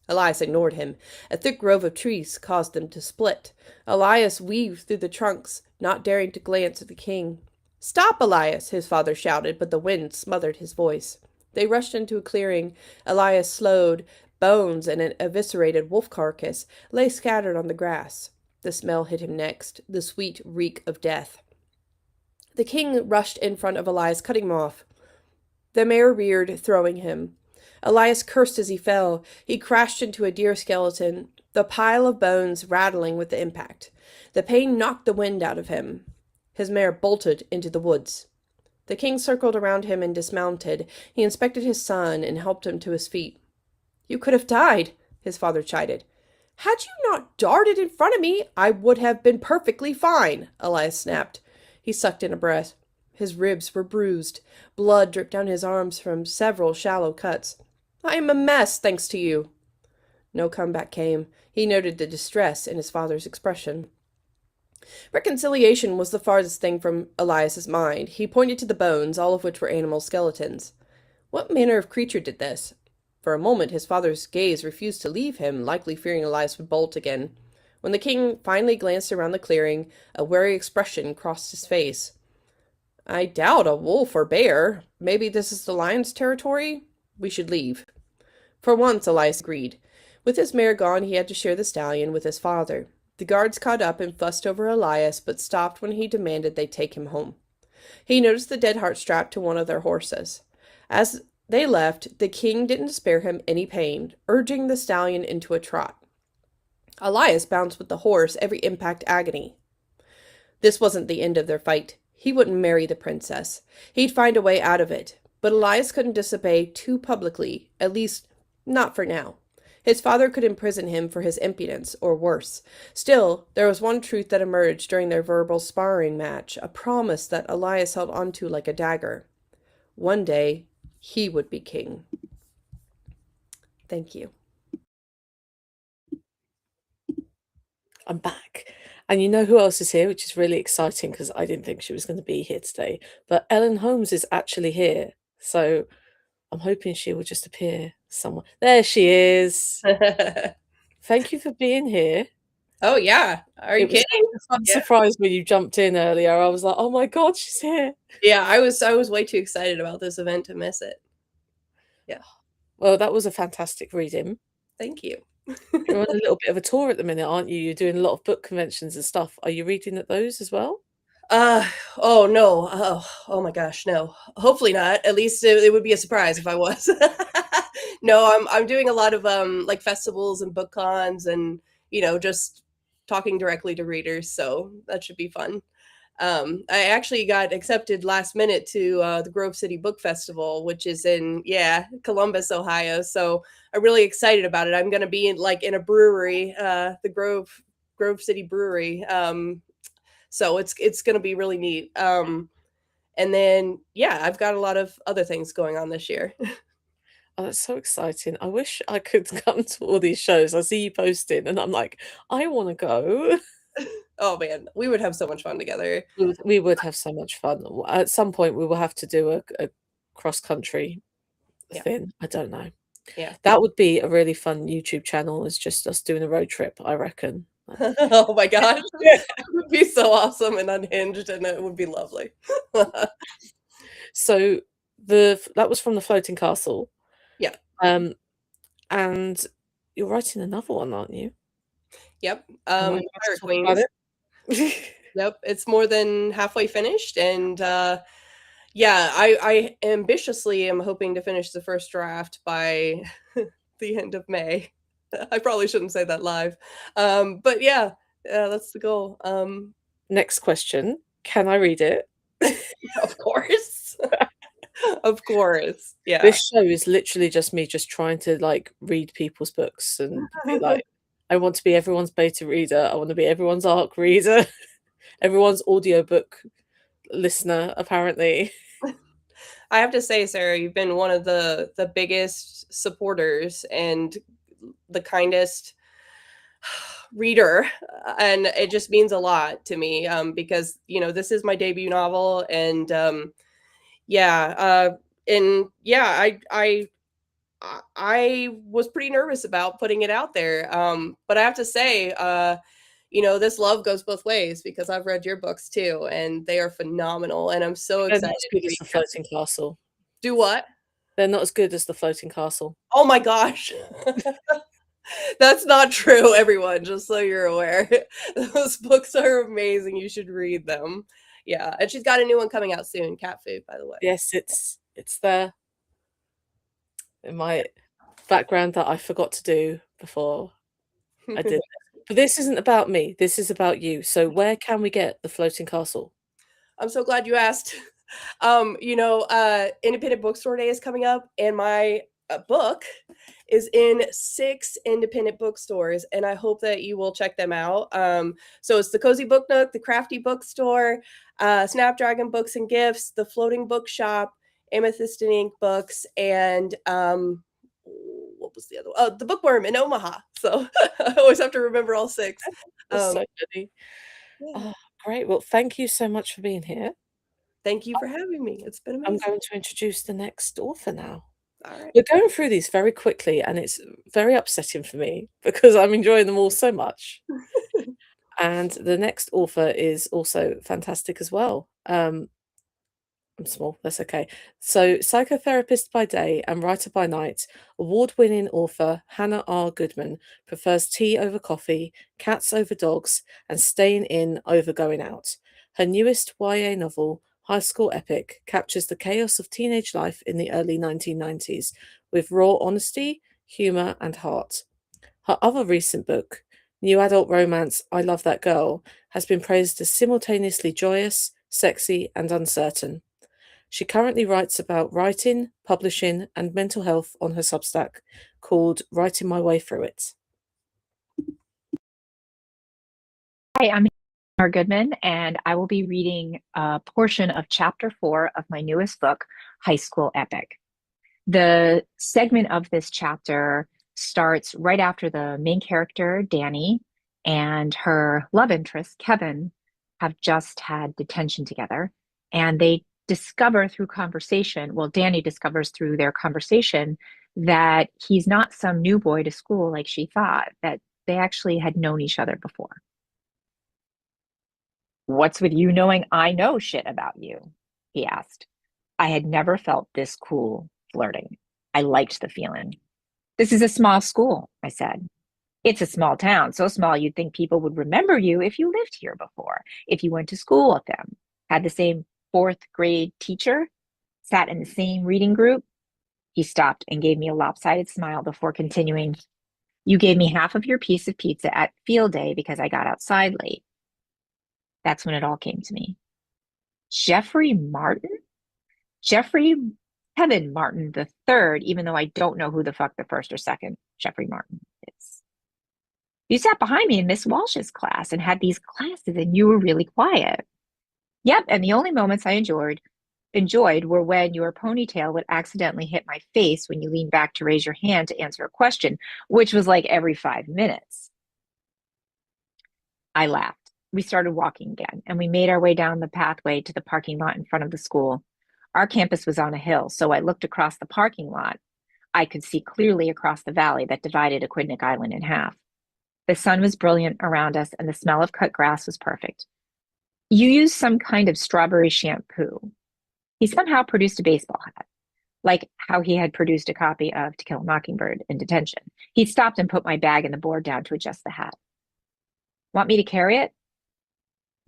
Elias ignored him. A thick grove of trees caused them to split. Elias weaved through the trunks, not daring to glance at the king. Stop, Elias, his father shouted, but the wind smothered his voice. They rushed into a clearing. Elias slowed. Bones and an eviscerated wolf carcass lay scattered on the grass. The smell hit him next, the sweet reek of death. The king rushed in front of Elias, cutting him off. The mare reared, throwing him. Elias cursed as he fell. He crashed into a deer skeleton, the pile of bones rattling with the impact. The pain knocked the wind out of him. His mare bolted into the woods. The king circled around him and dismounted. He inspected his son and helped him to his feet. You could have died, his father chided. Had you not darted in front of me, I would have been perfectly fine, Elias snapped. He sucked in a breath. His ribs were bruised. Blood dripped down his arms from several shallow cuts. I am a mess, thanks to you. No comeback came. He noted the distress in his father's expression. Reconciliation was the farthest thing from Elias's mind. He pointed to the bones, all of which were animal skeletons. What manner of creature did this? For a moment his father's gaze refused to leave him, likely fearing Elias would bolt again. When the king finally glanced around the clearing, a wary expression crossed his face. I doubt a wolf or bear. Maybe this is the lion's territory? We should leave. For once, Elias agreed. With his mare gone, he had to share the stallion with his father. The guards caught up and fussed over Elias, but stopped when he demanded they take him home. He noticed the dead heart strapped to one of their horses. As they left, the king didn't spare him any pain, urging the stallion into a trot. Elias bounced with the horse, every impact agony. This wasn't the end of their fight. He wouldn't marry the princess. He'd find a way out of it. But Elias couldn't disobey too publicly, at least not for now. His father could imprison him for his impudence, or worse. Still, there was one truth that emerged during their verbal sparring match, a promise that Elias held onto like a dagger. One day, he would be king. Thank you. I'm back. And you know who else is here, which is really exciting because I didn't think she was going to be here today. But Ellen Holmes is actually here. So I'm hoping she will just appear somewhere. There she is. Thank you for being here. Oh, yeah. Are you It was kidding? a fun surprise when you jumped in earlier. I was like, oh my God, she's here. Yeah, I was way too excited about this event to miss it. Yeah. Well, that was a fantastic reading. Thank you. You're on a little bit of a tour at the minute, aren't you? You're doing a lot of book conventions and stuff. Are you reading at those as well? Oh no. Oh my gosh, no. Hopefully not. At least it would be a surprise if I was. No, I'm doing a lot of like festivals and book cons and just talking directly to readers, so that should be fun. I actually got accepted last minute to the Grove City Book Festival, which is in Columbus, Ohio. So I'm really excited about it. I'm going to be in a brewery, the Grove City Brewery. So it's going to be really neat. And then I've got a lot of other things going on this year. Oh, that's so exciting. I wish I could come to all these shows. I see you posting and I'm like, I want to go. Oh man, we would have so much fun together. We would have so much fun. At some point, we will have to do a cross country thing. I don't know. Yeah. That would be a really fun YouTube channel. It's just us doing a road trip, I reckon. Oh my gosh. It would be so awesome and unhinged, and it would be lovely. So that was from the Floating Castle. Yeah. And you're writing another one, aren't you? Yep. Am I allowed to Pirate talk about Queens. it? Yep. It's more than halfway finished, and I ambitiously am hoping to finish the first draft by the end of May. I probably shouldn't say that live. But that's the goal. Next question. Can I read it? Of course. Of course. Yeah. This show is literally just me just trying to like read people's books and be like, I want to be everyone's beta reader. I want to be everyone's ARC reader, everyone's audiobook listener, apparently. I have to say, Sarah, you've been one of the biggest supporters and the kindest reader, and it just means a lot to me, because this is my debut novel, and I was pretty nervous about putting it out there, but I have to say, this love goes both ways, because I've read your books too, and they are phenomenal, and I'm so They're excited not as good as the Floating Castle. Do what? They're not as good as the Floating Castle. Oh my gosh. That's not true, everyone, just so you're aware. Those books are amazing. You should read them. Yeah, and she's got a new one coming out soon, Cat Food, by the way. Yes, it's there in my background that I forgot to do before I did. But this isn't about me. This is about you. So where can we get the Floating Castle? I'm so glad you asked. Independent Bookstore Day is coming up, and my book is in 6 independent bookstores, and I hope that you will check them out. So it's the Cozy Book Nook, the Crafty Bookstore, Snapdragon Books and Gifts, the Floating Bookshop, Amethyst and Ink Books, and what was the other one? Oh, the Bookworm in Omaha. So I always have to remember all 6. That's so funny. Yeah. Oh, great. Well, thank you so much for being here. Thank you for having me. It's been amazing. I'm going to introduce the next author now. All right. We're going through these very quickly, and it's very upsetting for me because I'm enjoying them all so much. And the next author is also fantastic as well. I'm small, that's okay. So, psychotherapist by day and writer by night, award-winning author Hannah R. Goodman prefers tea over coffee, cats over dogs, and staying in over going out. Her newest YA novel, High School Epic, captures the chaos of teenage life in the early 1990s with raw honesty, humor, and heart. Her other recent book, new adult romance I Love That Girl, has been praised as simultaneously joyous, sexy, and uncertain. She currently writes about writing, publishing, and mental health on her Substack called Writing My Way Through It. Hi, I'm Hannah Goodman, and I will be reading a portion of Chapter 4 of my newest book, High School Epic. The segment of this chapter starts right after the main character, Danny, and her love interest, Kevin, have just had detention together, and they discover through conversation, well, Danny discovers through their conversation that he's not some new boy to school like she thought, that they actually had known each other before. "What's with you knowing I know shit about you?" he asked. I had never felt this cool flirting. I liked the feeling. "This is a small school," I said. "It's a small town, so small you'd think people would remember you if you lived here before, if you went to school with them, had the same 4th grade teacher, sat in the same reading group." He stopped and gave me a lopsided smile before continuing. "You gave me half of your piece of pizza at field day because I got outside late." That's when it all came to me. Jeffrey Martin? Jeffrey Kevin Martin the third, even though I don't know who the fuck the first or second Jeffrey Martin is. You sat behind me in Miss Walsh's class and had these classes, and you were really quiet. Yep, and the only moments I enjoyed were when your ponytail would accidentally hit my face when you leaned back to raise your hand to answer a question, which was like every 5 minutes. I laughed. We started walking again, and we made our way down the pathway to the parking lot in front of the school. Our campus was on a hill, so I looked across the parking lot. I could see clearly across the valley that divided Aquidneck Island in half. The sun was brilliant around us, and the smell of cut grass was perfect. You used some kind of strawberry shampoo. He somehow produced a baseball hat, like how he had produced a copy of To Kill a Mockingbird in detention. He stopped and put my bag and the board down to adjust the hat. Want me to carry it?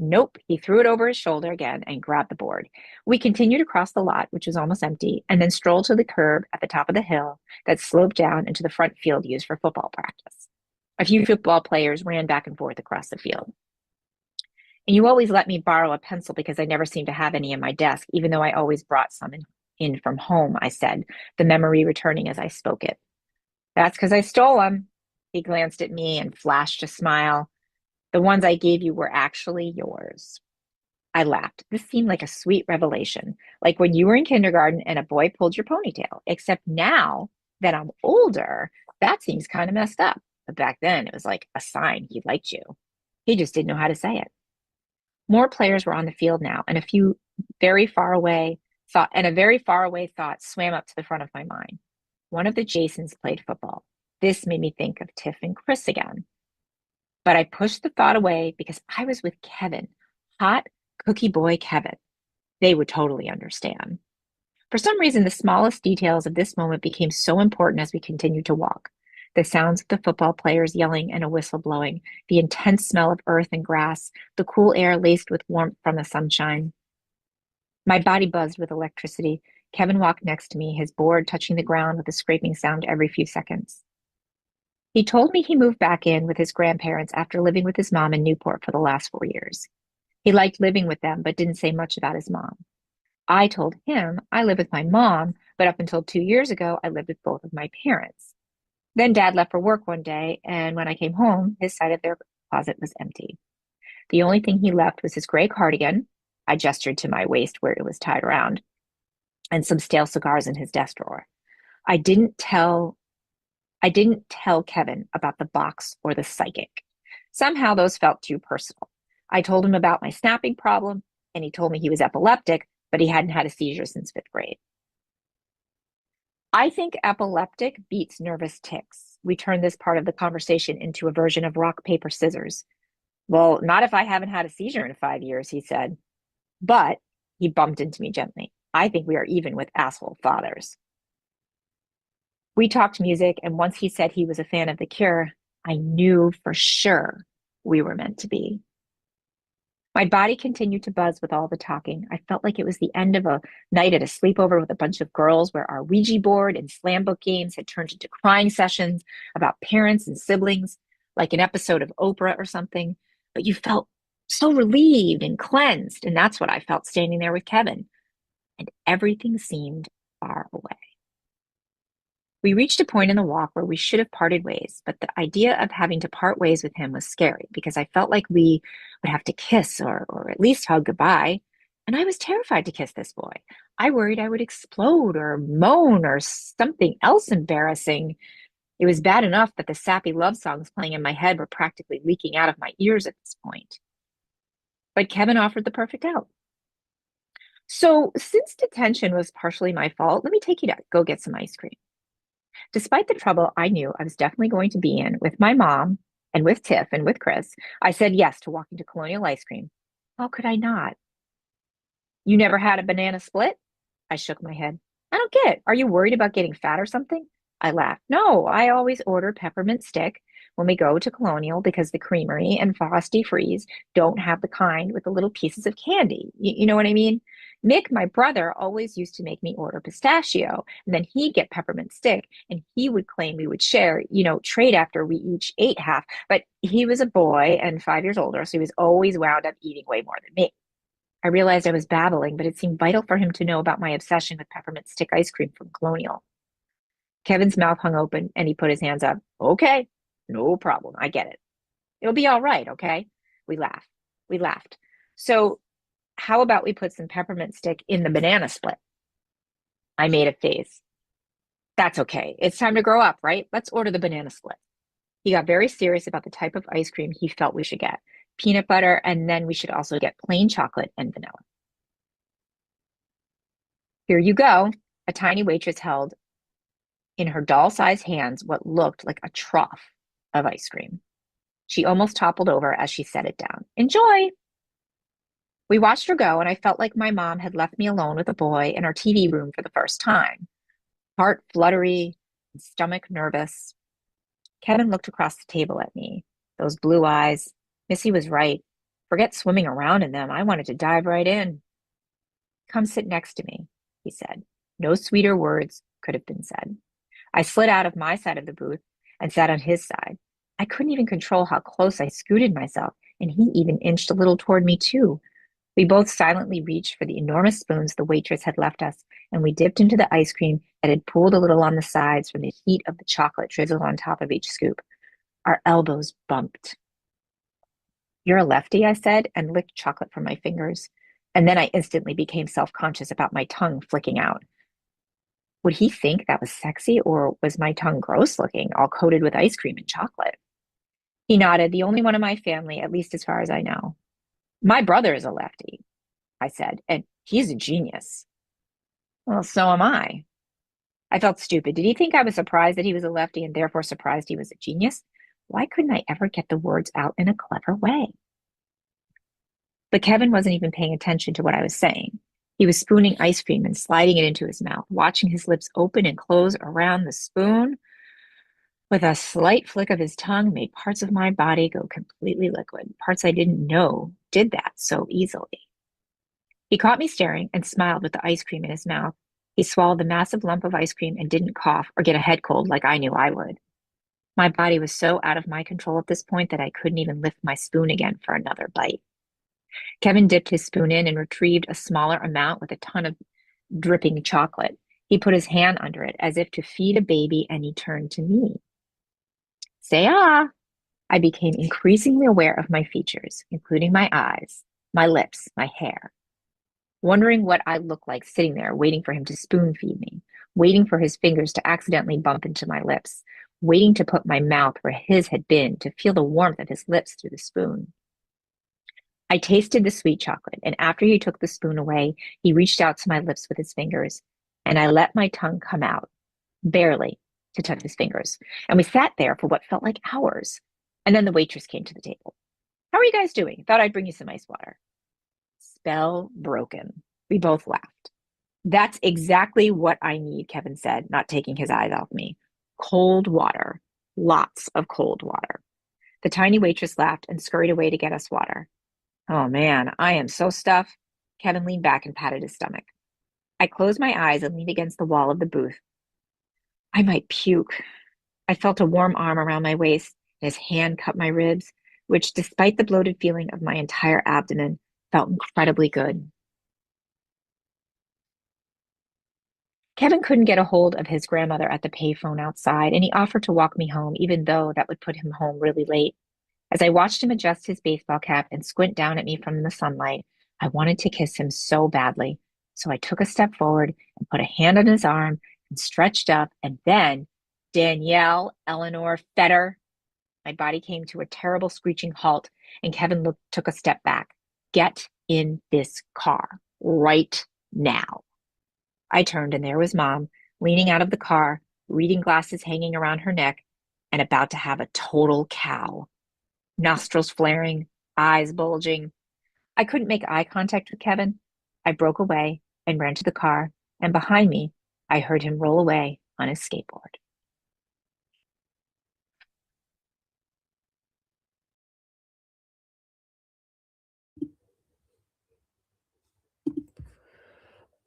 Nope. He threw it over his shoulder again and grabbed the board. We continued across the lot, which was almost empty, and then strolled to the curb at the top of the hill that sloped down into the front field used for football practice. A few football players ran back and forth across the field. And you always let me borrow a pencil because I never seemed to have any in my desk, even though I always brought some in from home, I said, the memory returning as I spoke it. That's because I stole them. He glanced at me and flashed a smile. The ones I gave you were actually yours. I laughed. This seemed like a sweet revelation, like when you were in kindergarten and a boy pulled your ponytail, except now that I'm older, that seems kind of messed up. But back then, it was like a sign he liked you. He just didn't know how to say it. More players were on the field now, and a very far away thought swam up to the front of my mind. One of the Jasons played football. This made me think of Tiff and Chris again. But I pushed the thought away because I was with Kevin, hot cookie boy Kevin. They would totally understand. For some reason, the smallest details of this moment became so important as we continued to walk. The sounds of the football players yelling and a whistle blowing, the intense smell of earth and grass, the cool air laced with warmth from the sunshine. My body buzzed with electricity. Kevin walked next to me, his board touching the ground with a scraping sound every few seconds. He told me he moved back in with his grandparents after living with his mom in Newport for the last 4 years. He liked living with them, but didn't say much about his mom. I told him I live with my mom, but up until 2 years ago, I lived with both of my parents. Then Dad left for work one day, and when I came home, his side of their closet was empty. The only thing he left was his gray cardigan. I gestured to my waist where it was tied around, and some stale cigars in his desk drawer. I didn't tell Kevin about the box or the psychic. Somehow those felt too personal. I told him about my snapping problem, and he told me he was epileptic, but he hadn't had a seizure since 5th grade. I think epileptic beats nervous tics. We turned this part of the conversation into a version of rock, paper, scissors. Well, not if I haven't had a seizure in 5 years, he said. But he bumped into me gently. I think we are even with asshole fathers. We talked music, and once he said he was a fan of The Cure, I knew for sure we were meant to be. My body continued to buzz with all the talking. I felt like it was the end of a night at a sleepover with a bunch of girls where our Ouija board and slam book games had turned into crying sessions about parents and siblings, like an episode of Oprah or something. But you felt so relieved and cleansed, and that's what I felt standing there with Kevin. And everything seemed far away. We reached a point in the walk where we should have parted ways, but the idea of having to part ways with him was scary because I felt like we would have to kiss or at least hug goodbye. And I was terrified to kiss this boy. I worried I would explode or moan or something else embarrassing. It was bad enough that the sappy love songs playing in my head were practically leaking out of my ears at this point. But Kevin offered the perfect out. So since detention was partially my fault, let me take you to go get some ice cream. Despite the trouble I knew I was definitely going to be in with my mom and with Tiff and with Chris, I said yes to walking to Colonial Ice Cream. How could I not? You never had a banana split? I shook my head. I don't get it. Are you worried about getting fat or something? I laughed. No, I always order peppermint stick when we go to Colonial because the creamery and Frosty Freeze don't have the kind with the little pieces of candy. You know what I mean? Mick, my brother, always used to make me order pistachio, and then he'd get peppermint stick, and he would claim we would share, trade after we each ate half. But he was a boy and 5 years older, so he was always wound up eating way more than me. I realized I was babbling, but it seemed vital for him to know about my obsession with peppermint stick ice cream from Colonial. Kevin's mouth hung open and he put his hands up. Okay, no problem. I get it. It'll be all right, okay? We laughed. We laughed. So how about we put some peppermint stick in the banana split? I made a face. That's okay. It's time to grow up, right? Let's order the banana split. He got very serious about the type of ice cream he felt we should get. Peanut butter, and then we should also get plain chocolate and vanilla. Here you go. A tiny waitress held in her doll-sized hands what looked like a trough of ice cream. She almost toppled over as she set it down. Enjoy! We watched her go, and I felt like my mom had left me alone with a boy in our TV room for the first time. Heart fluttery, stomach nervous. Kevin looked across the table at me. Those blue eyes. Missy was right. Forget swimming around in them. I wanted to dive right in. Come sit next to me, he said. No sweeter words could have been said. I slid out of my side of the booth and sat on his side. I couldn't even control how close I scooted myself, and he even inched a little toward me, too. We both silently reached for the enormous spoons the waitress had left us, and we dipped into the ice cream that had pooled a little on the sides from the heat of the chocolate drizzled on top of each scoop. Our elbows bumped. You're a lefty, I said, and licked chocolate from my fingers. And then I instantly became self-conscious about my tongue flicking out. Would he think that was sexy, or was my tongue gross looking, all coated with ice cream and chocolate? He nodded, the only one in my family, at least as far as I know. My brother is a lefty, I said, and he's a genius. Well, so am I. I felt stupid. Did he think I was surprised that he was a lefty and therefore surprised he was a genius? Why couldn't I ever get the words out in a clever way? But Kevin wasn't even paying attention to what I was saying. He was spooning ice cream and sliding it into his mouth, watching his lips open and close around the spoon. With a slight flick of his tongue, made parts of my body go completely liquid, parts I didn't know did that so easily. He caught me staring and smiled with the ice cream in his mouth. He swallowed the massive lump of ice cream and didn't cough or get a head cold like I knew I would. My body was so out of my control at this point that I couldn't even lift my spoon again for another bite. Kevin dipped his spoon in and retrieved a smaller amount with a ton of dripping chocolate. He put his hand under it as if to feed a baby, and he turned to me. Say ah! I became increasingly aware of my features, including my eyes, my lips, my hair. Wondering what I'd look like sitting there waiting for him to spoon feed me, waiting for his fingers to accidentally bump into my lips, waiting to put my mouth where his had been, to feel the warmth of his lips through the spoon. I tasted the sweet chocolate, and after he took the spoon away, he reached out to my lips with his fingers, and I let my tongue come out, barely, to touch his fingers. And we sat there for what felt like hours. And then the waitress came to the table. How are you guys doing? Thought I'd bring you some ice water. Spell broken. We both laughed. That's exactly what I need, Kevin said, not taking his eyes off me. Cold water. Lots of cold water. The tiny waitress laughed and scurried away to get us water. Oh man, I am so stuffed. Kevin leaned back and patted his stomach. I closed my eyes and leaned against the wall of the booth. I might puke. I felt a warm arm around my waist, and his hand cut my ribs, which, despite the bloated feeling of my entire abdomen, felt incredibly good. Kevin couldn't get a hold of his grandmother at the payphone outside, and he offered to walk me home, even though that would put him home really late. As I watched him adjust his baseball cap and squint down at me from the sunlight, I wanted to kiss him so badly. So I took a step forward and put a hand on his arm and stretched up, and then, Danielle Eleanor Fetter. My body came to a terrible screeching halt, and Kevin took a step back. Get in this car right now. I turned, and there was Mom, leaning out of the car, reading glasses hanging around her neck, and about to have a total cow. Nostrils flaring, eyes bulging. I couldn't make eye contact with Kevin. I broke away and ran to the car, and behind me, I heard him roll away on his skateboard.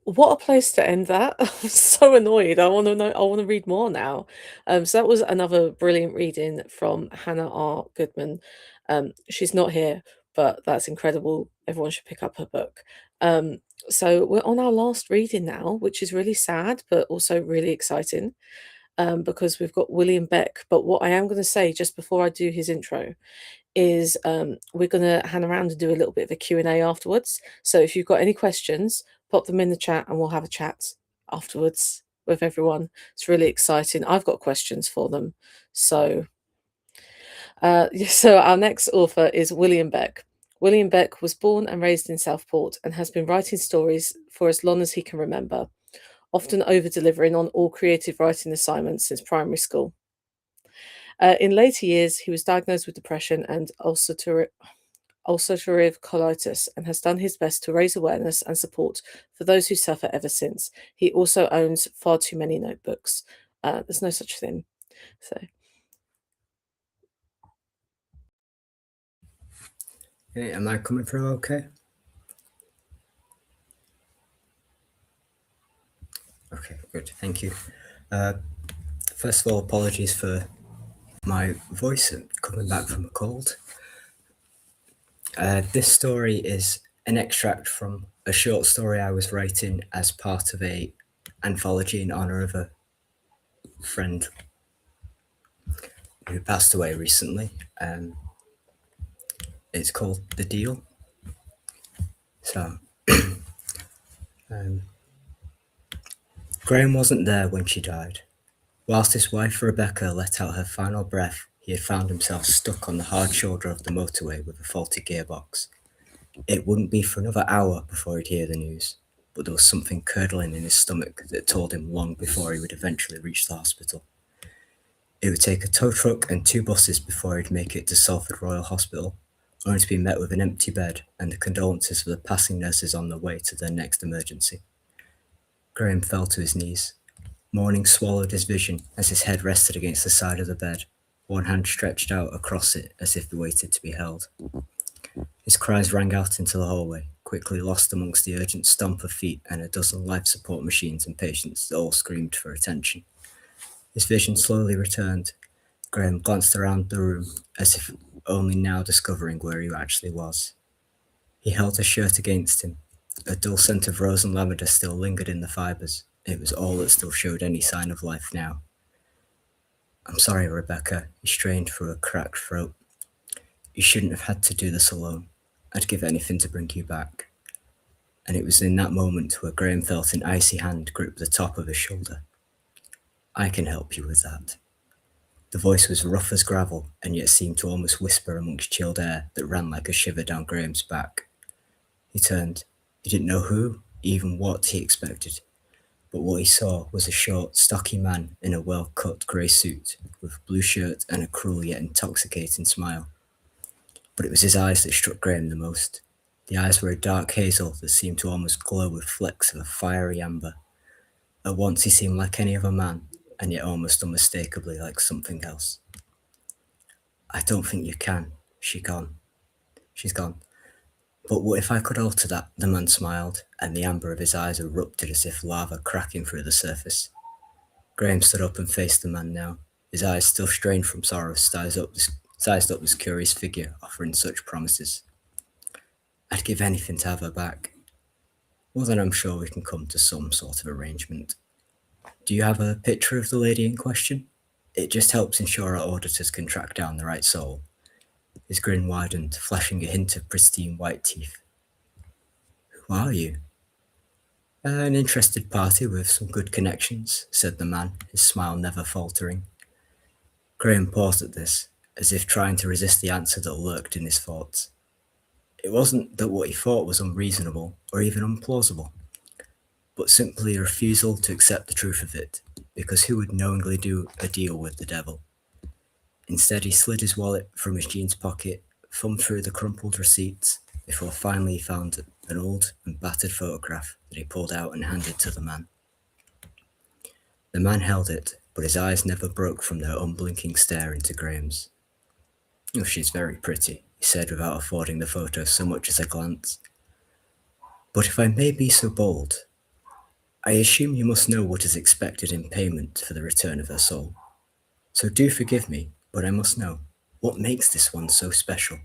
What a place to end that. I'm so annoyed. I want to know. I want to read more now. So that was another brilliant reading from Hannah R. Goodman. She's not here. but that's incredible. Everyone should pick up her book. So we're on our last reading now, which is really sad, but also really exciting, because we've got William Beck. But what I am going to say just before I do his intro is we're going to hang around and do a little bit of a Q&A afterwards. So if you've got any questions, pop them in the chat and we'll have a chat afterwards with everyone. It's really exciting. I've got questions for them. So so our next author is William Beck. William Beck was born and raised in Southport and has been writing stories for as long as he can remember, often over-delivering on all creative writing assignments since primary school. In later years, he was diagnosed with depression and ulcerative colitis and has done his best to raise awareness and support for those who suffer ever since. He also owns far too many notebooks. There's no such thing. So. Hey, am I coming through okay? Okay, good, thank you. First of all, apologies for my voice coming back from a cold. This story is an extract from a short story I was writing as part of an anthology in honor of a friend who passed away recently. It's called The Deal. So, Graham wasn't there when she died. Whilst his wife Rebecca let out her final breath, he had found himself stuck on the hard shoulder of the motorway with a faulty gearbox. It wouldn't be for another hour before he'd hear the news, but there was something curdling in his stomach that told him long before he would eventually reach the hospital. It would take a tow truck and 2 buses before he'd make it to Salford Royal Hospital, only to be met with an empty bed and the condolences of the passing nurses on their way to their next emergency. Graham fell to his knees. Morning swallowed his vision as his head rested against the side of the bed, one hand stretched out across it as if he waited to be held. His cries rang out into the hallway, quickly lost amongst the urgent stomp of feet and a dozen life support machines and patients that all screamed for attention. His vision slowly returned. Graham glanced around the room, as if only now discovering where he actually was. He held her shirt against him. A dull scent of rose and lavender still lingered in the fibres. It was all that still showed any sign of life now. "I'm sorry, Rebecca," he strained through a cracked throat. "You shouldn't have had to do this alone. I'd give anything to bring you back." And it was in that moment where Graham felt an icy hand grip the top of his shoulder. "I can help you with that." The voice was rough as gravel, and yet seemed to almost whisper amongst chilled air that ran like a shiver down Graham's back. He turned. He didn't know who, even what he expected, but what he saw was a short, stocky man in a well-cut grey suit, with a blue shirt and a cruel yet intoxicating smile. But it was his eyes that struck Graham the most. The eyes were a dark hazel that seemed to almost glow with flecks of a fiery amber. At once he seemed like any other man, and yet almost unmistakably like something else. "I don't think you can. She's gone. But what if I could alter that?" The man smiled, and the amber of his eyes erupted as if lava cracking through the surface. Graham stood up and faced the man now, his eyes still strained from sorrow, sized up this curious figure offering such promises. "I'd give anything to have her back. Well, then I'm sure we can come to some sort of arrangement. Do you have a picture of the lady in question? It just helps ensure our auditors can track down the right soul." His grin widened, flashing a hint of pristine white teeth. "Who are you?" "An interested party with some good connections," said the man, his smile never faltering. Graham paused at this, as if trying to resist the answer that lurked in his thoughts. It wasn't that what he thought was unreasonable or even implausible, but simply a refusal to accept the truth of it, because who would knowingly do a deal with the devil? Instead, he slid his wallet from his jeans pocket, thumbed through the crumpled receipts, before finally he found an old and battered photograph that he pulled out and handed to the man. The man held it, but his eyes never broke from their unblinking stare into Graham's. "Oh, she's very pretty," he said without affording the photo so much as a glance. "But if I may be so bold, I assume you must know what is expected in payment for the return of her soul. So do forgive me, but I must know, what makes this one so special?"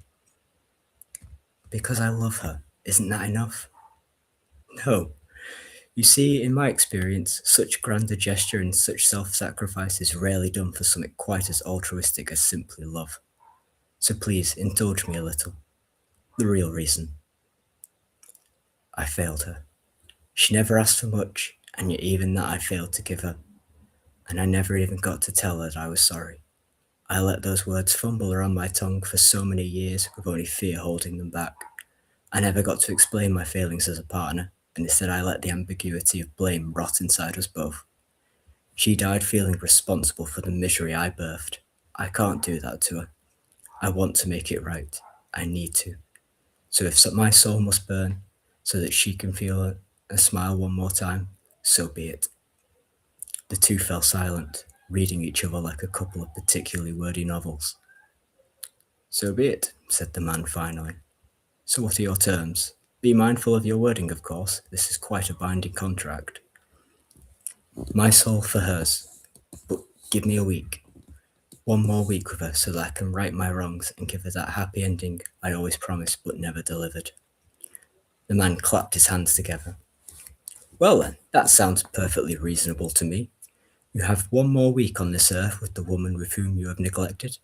Because I love her. Isn't that enough? No. You see, in my experience, such grander gesture and such self-sacrifice is rarely done for something quite as altruistic as simply love. So please, indulge me a little. The real reason. I failed her. She never asked for much, and yet even that I failed to give her. And I never even got to tell her that I was sorry. I let those words fumble around my tongue for so many years with only fear holding them back. I never got to explain my feelings as a partner, and instead I let the ambiguity of blame rot inside us both. She died feeling responsible for the misery I birthed. I can't do that to her. I want to make it right. I need to. So if my soul must burn so that she can feel a smile one more time, so be it. The two fell silent, reading each other like a couple of particularly wordy novels. So be it, said the man finally. So what are your terms? Be mindful of your wording, of course. This is quite a binding contract. My soul for hers. But give me a week. One more week with her so that I can right my wrongs and give her that happy ending I always promised but never delivered. The man clapped his hands together. Well then, that sounds perfectly reasonable to me. You have one more week on this earth with the woman with whom you have neglected,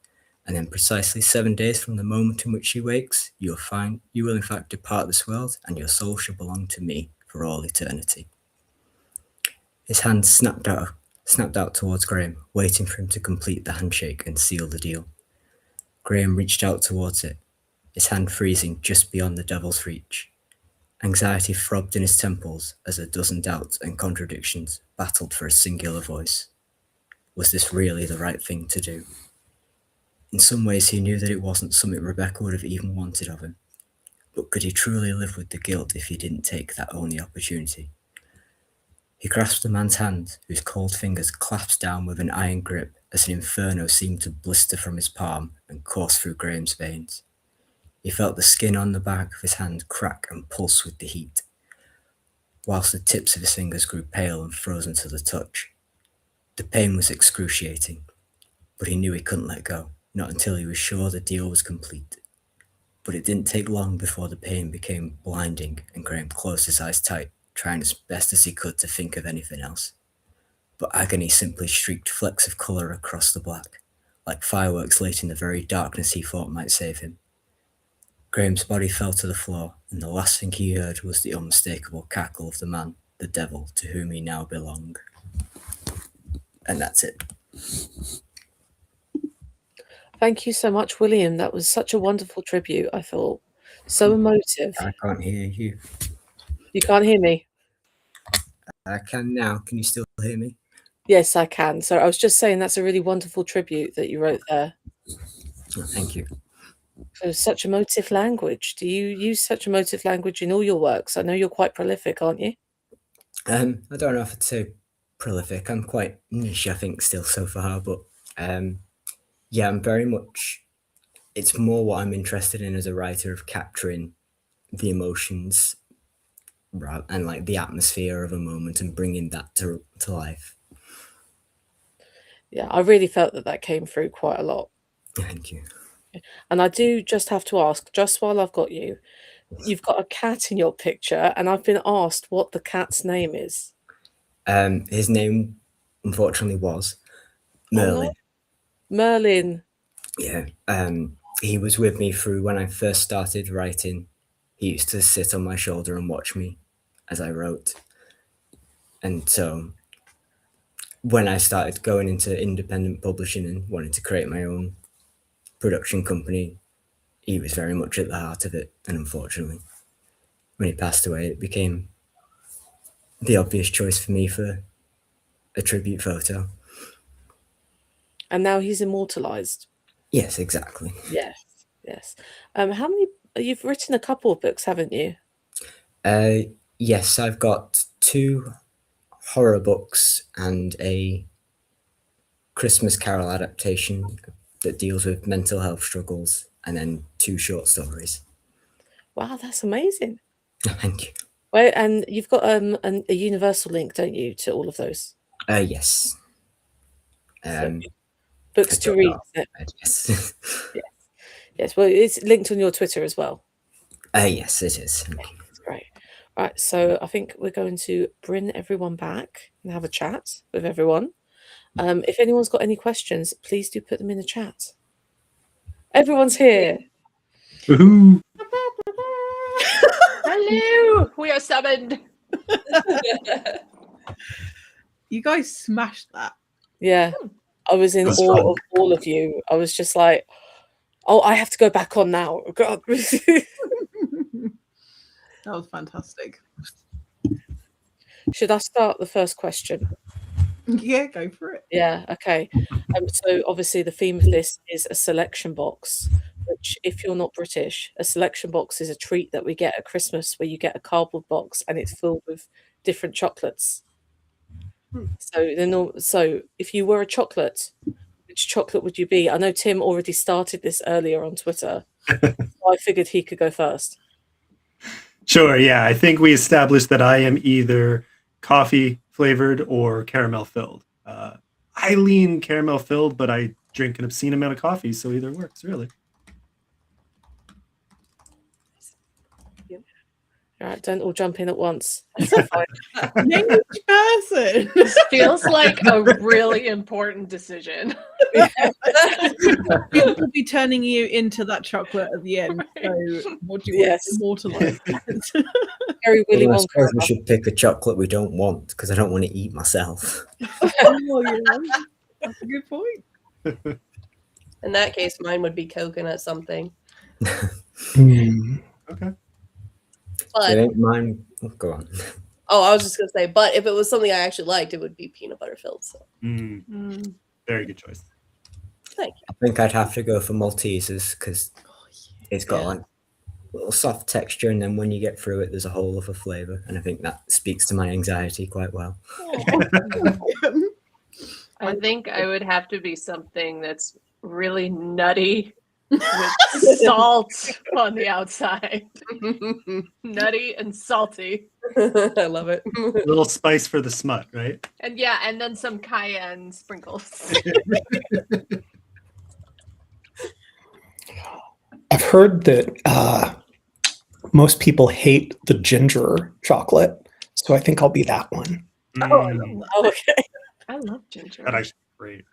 and then precisely 7 days from the moment in which she wakes, you will in fact depart this world, and your soul shall belong to me for all eternity. His hand snapped out towards Graham, waiting for him to complete the handshake and seal the deal. Graham reached out towards it, his hand freezing just beyond the devil's reach. Anxiety throbbed in his temples as a dozen doubts and contradictions battled for a singular voice. Was this really the right thing to do? In some ways he knew that it wasn't something Rebecca would have even wanted of him. But could he truly live with the guilt if he didn't take that only opportunity? He grasped the man's hand, whose cold fingers clasped down with an iron grip as an inferno seemed to blister from his palm and course through Graham's veins. He felt the skin on the back of his hand crack and pulse with the heat, whilst the tips of his fingers grew pale and frozen to the touch. The pain was excruciating, but he knew he couldn't let go, not until he was sure the deal was complete. But it didn't take long before the pain became blinding and Graham closed his eyes tight, trying as best as he could to think of anything else. But agony simply streaked flecks of colour across the black, like fireworks lit in the very darkness he thought might save him. Graham's body fell to the floor, and the last thing he heard was the unmistakable cackle of the man, the devil, to whom he now belonged. And that's it. Thank you so much, William. That was such a wonderful tribute, I thought. So emotive. I can't hear you. You can't hear me? I can now. Can you still hear me? Yes, I can. So I was just saying that's a really wonderful tribute that you wrote there. Oh, thank you. So such emotive language. Do you use such emotive language in all your works? I know you're quite prolific, aren't you? I don't know if I'd say prolific. I'm quite niche, I think, still so far. But yeah, I'm very much. It's more what I'm interested in as a writer of capturing the emotions and like the atmosphere of a moment and bringing that to life. Yeah, I really felt that came through quite a lot. Thank you. And I do just have to ask, just while I've got you, you've got a cat in your picture, and I've been asked what the cat's name is. His name, unfortunately, was Merlin. Oh, Merlin. Yeah. He was with me through when I first started writing. He used to sit on my shoulder and watch me as I wrote. And so when I started going into independent publishing and wanting to create my own production company, he was very much at the heart of it. And unfortunately, when he passed away, it became the obvious choice for me for a tribute photo. And now he's immortalized. Yes, exactly. Yes, yes. How many? You've written a couple of books, haven't you? Yes, I've got 2 horror books and a Christmas Carol adaptation that deals with mental health struggles, and then 2 short stories. Wow, that's amazing. Thank you. Well, and you've got a universal link, don't you, to all of those? Yes. So, books to read. Yes. Yes. Yes. Well, it's linked on your Twitter as well. Yes, it is. Thank you. Great. Right, so I think we're going to bring everyone back and have a chat with everyone. If anyone's got any questions, please do put them in the chat. Everyone's here. Woohoo! Hello, we are summoned. You guys smashed that. Yeah, I was in That's awe fun. of all of you. I was just like, oh, I have to go back on now. God. That was fantastic. Should I start the first question? Yeah, go for it. Yeah, okay. So obviously the theme of this is a selection box, which if you're not British, a selection box is a treat that we get at Christmas where you get a cardboard box and it's filled with different chocolates. So if you were a chocolate, which chocolate would you be? I know Tim already started this earlier on Twitter. So I figured he could go first. Sure, yeah. I think we established that I am either coffee flavored or caramel filled. I lean caramel filled, but I drink an obscene amount of coffee, so either works, really. All right, don't all jump in at once. Name each person. This feels like a really important decision. We'll be turning you into that chocolate at the end. So what do you Yes. want to immortalize that? Very Willy Well, I Wonka. suppose we should pick a chocolate we don't want because I don't want to eat myself. Oh, yeah. That's a good point. In that case, mine would be coconut something. Okay. But It ain't mine. Oh, go on. oh, I was just gonna say, but if it was something I actually liked, it would be peanut butter filled. So Very good choice. thank you. I think I'd have to go for Maltesers because it's got Yeah. like a little soft texture, and then when you get through it, there's a whole other flavor, and I think that speaks to my anxiety quite well. I think I would have to be something that's really nutty with salt on the outside. Nutty and salty. I love it. A little spice for the smut, right? And yeah, and then some cayenne sprinkles. I've heard that most people hate the ginger chocolate, so I think I'll be that one. Oh, okay. I love ginger. That actually great.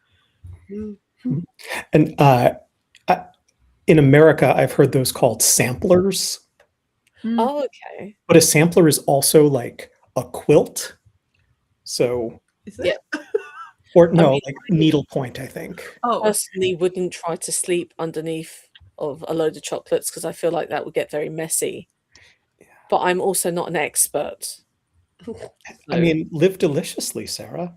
And in America, I've heard those called samplers, Oh, okay. but a sampler is also like a quilt. So, Is it? or no, mean, like needlepoint, I think. Oh, Personally, wouldn't try to sleep underneath of a load of chocolates because I feel like that would get very messy. But I'm also not an expert. I mean, live deliciously, Sarah.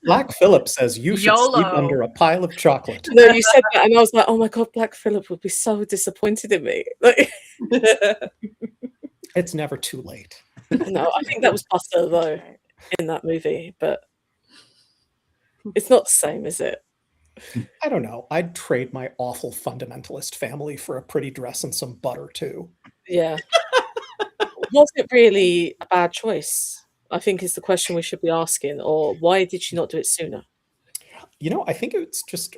Black Phillip says you should sleep YOLO. under a pile of chocolate. No, you said that, and I was like, "Oh my god, Black Phillip would be so disappointed in me." Like, It's never too late. no, I think that was Buster though in that movie, but it's not the same, is it? I don't know. I'd trade my awful fundamentalist family for a pretty dress and some butter too. Yeah. Was it really a bad choice? I think is the question we should be asking, or why did she not do it sooner? You know, I think it's just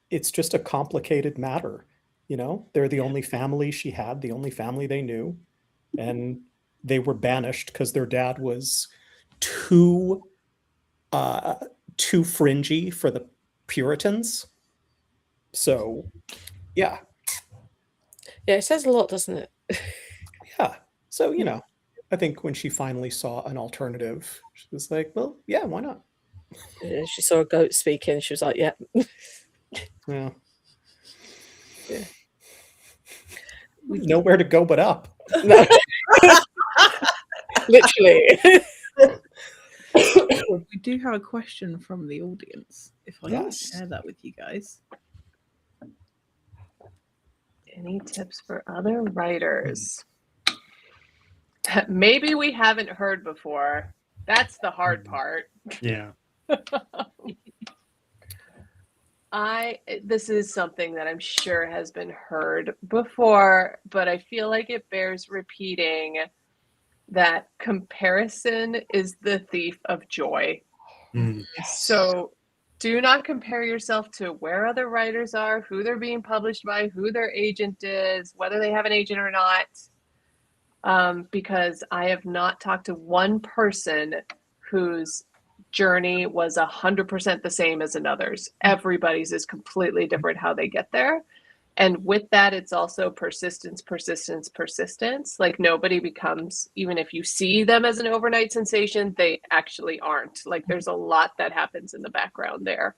it's just a complicated matter. You know, they're the only family she had, the only family they knew, and they were banished because their dad was too fringy for the Puritans. So, yeah, Yeah, it says a lot, doesn't it? yeah. So, you know, I think when she finally saw an alternative, she was like, well, yeah, why not? She saw a goat speaking. She was like, "Yeah, Yeah. Yeah. Nowhere to go but up. no." Literally. we do have a question from the audience. If I can Yes. share that with you guys. Any tips for other writers? Maybe we haven't heard before. That's the hard part. Yeah. This is something that I'm sure has been heard before, but I feel like it bears repeating that comparison is the thief of joy. Mm. So Do not compare yourself to where other writers are, who they're being published by, who their agent is, whether they have an agent or not. Because I have not talked to one person whose journey was 100% the same as another's. Everybody's is completely different how they get there. And with that, it's also persistence. Like nobody becomes, even if you see them as an overnight sensation, they actually aren't. Like there's a lot that happens in the background there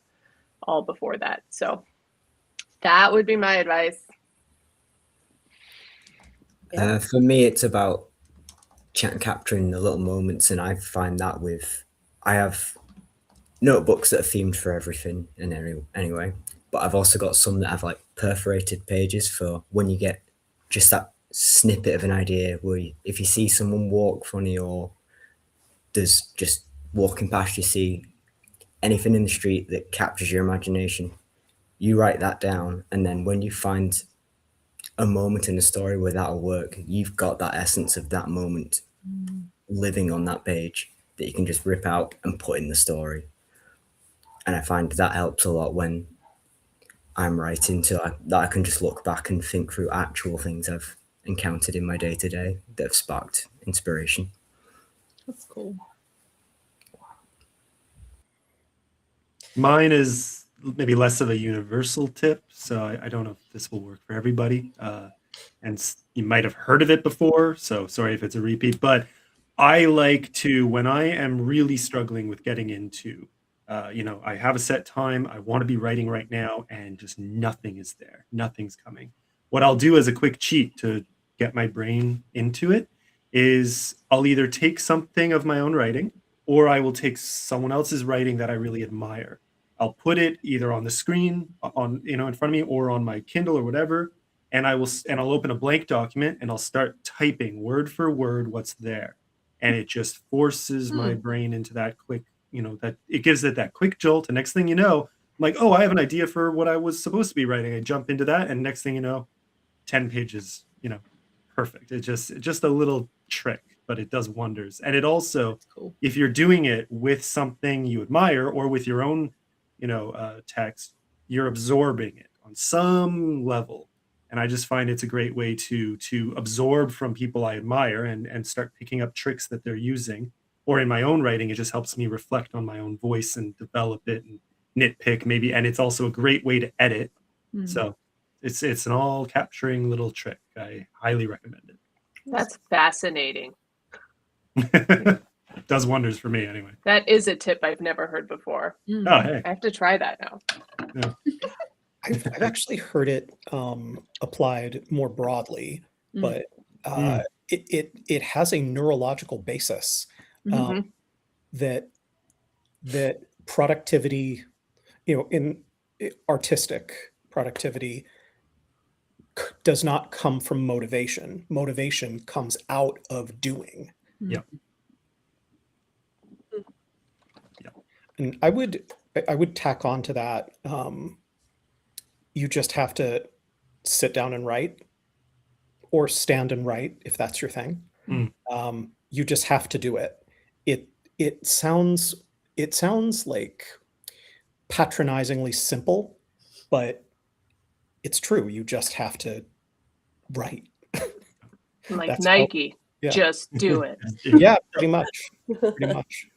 all before that. So that would be my advice. For me, it's about capturing the little moments, and I find that I have notebooks that are themed for everything and anyway, but I've also got some that have like perforated pages for when you get just that snippet of an idea where if you see someone walk funny, or there's just walking past, you see anything in the street that captures your imagination, you write that down, and then when you find a moment in the story where that'll work, you've got that essence of that moment living on that page that you can just rip out and put in the story. And I find that helps a lot when I'm writing, that I can just look back and think through actual things I've encountered in my day-to-day that have sparked inspiration. That's cool. Mine is maybe less of a universal tip, so I don't know if this will work for everybody. And you might have heard of it before, so sorry if it's a repeat, but I like to, when I am really struggling with getting into, I have a set time, I want to be writing right now, and just nothing is there. Nothing's coming. What I'll do as a quick cheat to get my brain into it is I'll either take something of my own writing, or I will take someone else's writing that I really admire. I'll put it either on the screen, in front of me, or on my Kindle or whatever, and I'll open a blank document and I'll start typing word for word what's there, and it just forces my brain into that quick, that it gives it that quick jolt. And next thing you know, I'm like, oh, I have an idea for what I was supposed to be writing. I jump into that, and next thing you know, 10 pages, perfect. It's just a little trick, but it does wonders. And it also, Cool. if you're doing it with something you admire or with your own, text, you're absorbing it on some level. And I just find it's a great way to absorb from people I admire and start picking up tricks that they're using. Or in my own writing, it just helps me reflect on my own voice and develop it and nitpick maybe. And it's also a great way to edit. So it's an all capturing little trick. I highly recommend it. That's fascinating. Does wonders for me anyway. That is a tip I've never heard before. Oh, hey. I have to try that now. Yeah. I've actually heard it applied more broadly, but it has a neurological basis that productivity, in artistic productivity, does not come from motivation. Motivation comes out of doing. Yeah. And I would tack on to that. You just have to sit down and write, or stand and write if that's your thing. You just have to do it. It sounds like patronizingly simple, but it's true. You just have to write. Like That's Nike, yeah. just do it. Yeah, pretty much. Pretty much.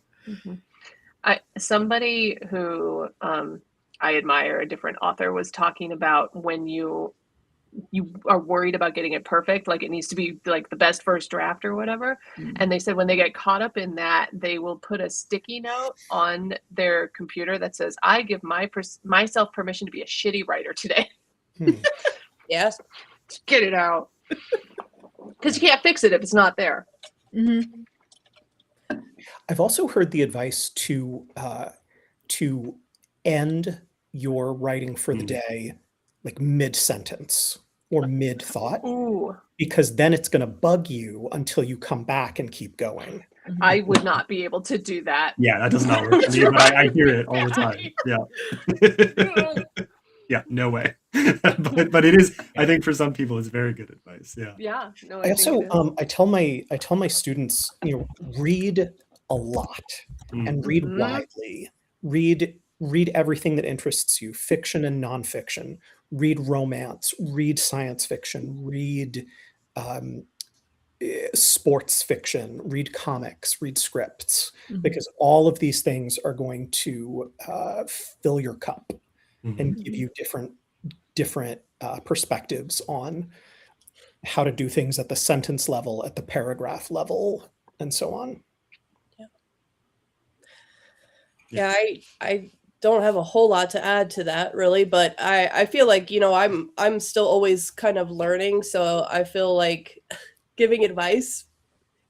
Somebody who I admire, a different author, was talking about when you are worried about getting it perfect, like it needs to be like the best first draft or whatever. And they said when they get caught up in that, they will put a sticky note on their computer that says, I give myself permission to be a shitty writer today. Yes. Just get it out. Because you can't fix it if it's not there. I've also heard the advice to end your writing for the day like mid-sentence or mid-thought, because then it's going to bug you until you come back and keep going. I would not be able to do that. Yeah, that does not work for me, but I hear it all the time. Yeah. Yeah, no way. but it is, I think for some people it's very good advice. Yeah. Yeah. No, I also I tell my students, read a lot and read widely. Read read everything that interests you, fiction and nonfiction. Read romance, read science fiction, read sports fiction, read comics, read scripts, because all of these things are going to fill your cup and give you different perspectives on how to do things at the sentence level, at the paragraph level, and so on. Yeah, I don't have a whole lot to add to that really, but I feel like, you know, I'm still always kind of learning, so I feel like giving advice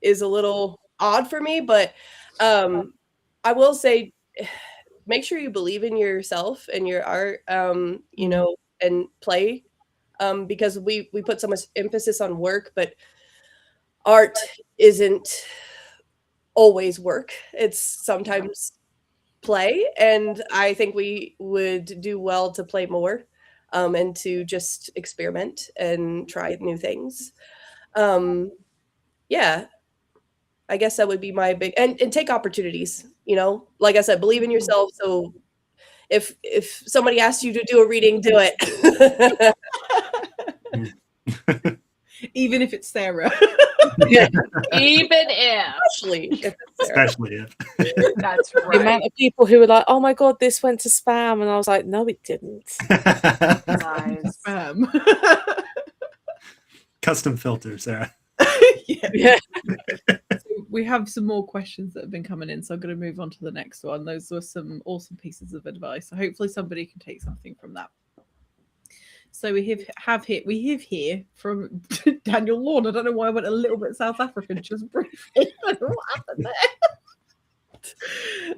is a little odd for me, but I will say make sure you believe in yourself and your art, you know, and play, because we put so much emphasis on work, but art isn't always work. It's sometimes play, and I think we would do well to play more, and to just experiment and try new things. Yeah, I guess that would be my big, and take opportunities, you know? Like I said, believe in yourself, so if somebody asks you to do a reading, do it. Even if it's Sarah. Yeah, Even if. Especially if it's Sarah. Especially if. That's the right. amount of people who were like, "Oh my god, this went to spam," and I was like, "No, it didn't." Nice. Spam. Custom filter, Sarah. Yeah. So we have some more questions that have been coming in, so I'm going to move on to the next one. Those were some awesome pieces of advice. So hopefully somebody can take something from that. So we have here from Daniel Lawn. I don't know why I went a little bit South African just briefly. I don't know what happened there.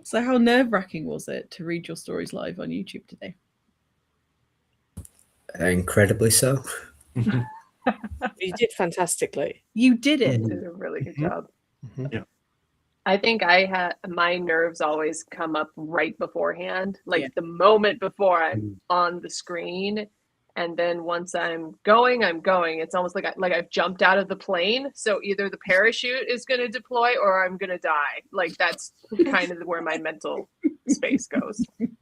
So how nerve-wracking was it to read your stories live on YouTube today? Incredibly so. You did fantastically. You did it. You did a really good job. Yeah. I think my nerves always come up right beforehand, like Yeah. the moment before I'm on the screen. And then once I'm going, It's almost like I've jumped out of the plane. So either the parachute is going to deploy or I'm going to die. Like that's kind of where my mental space goes. And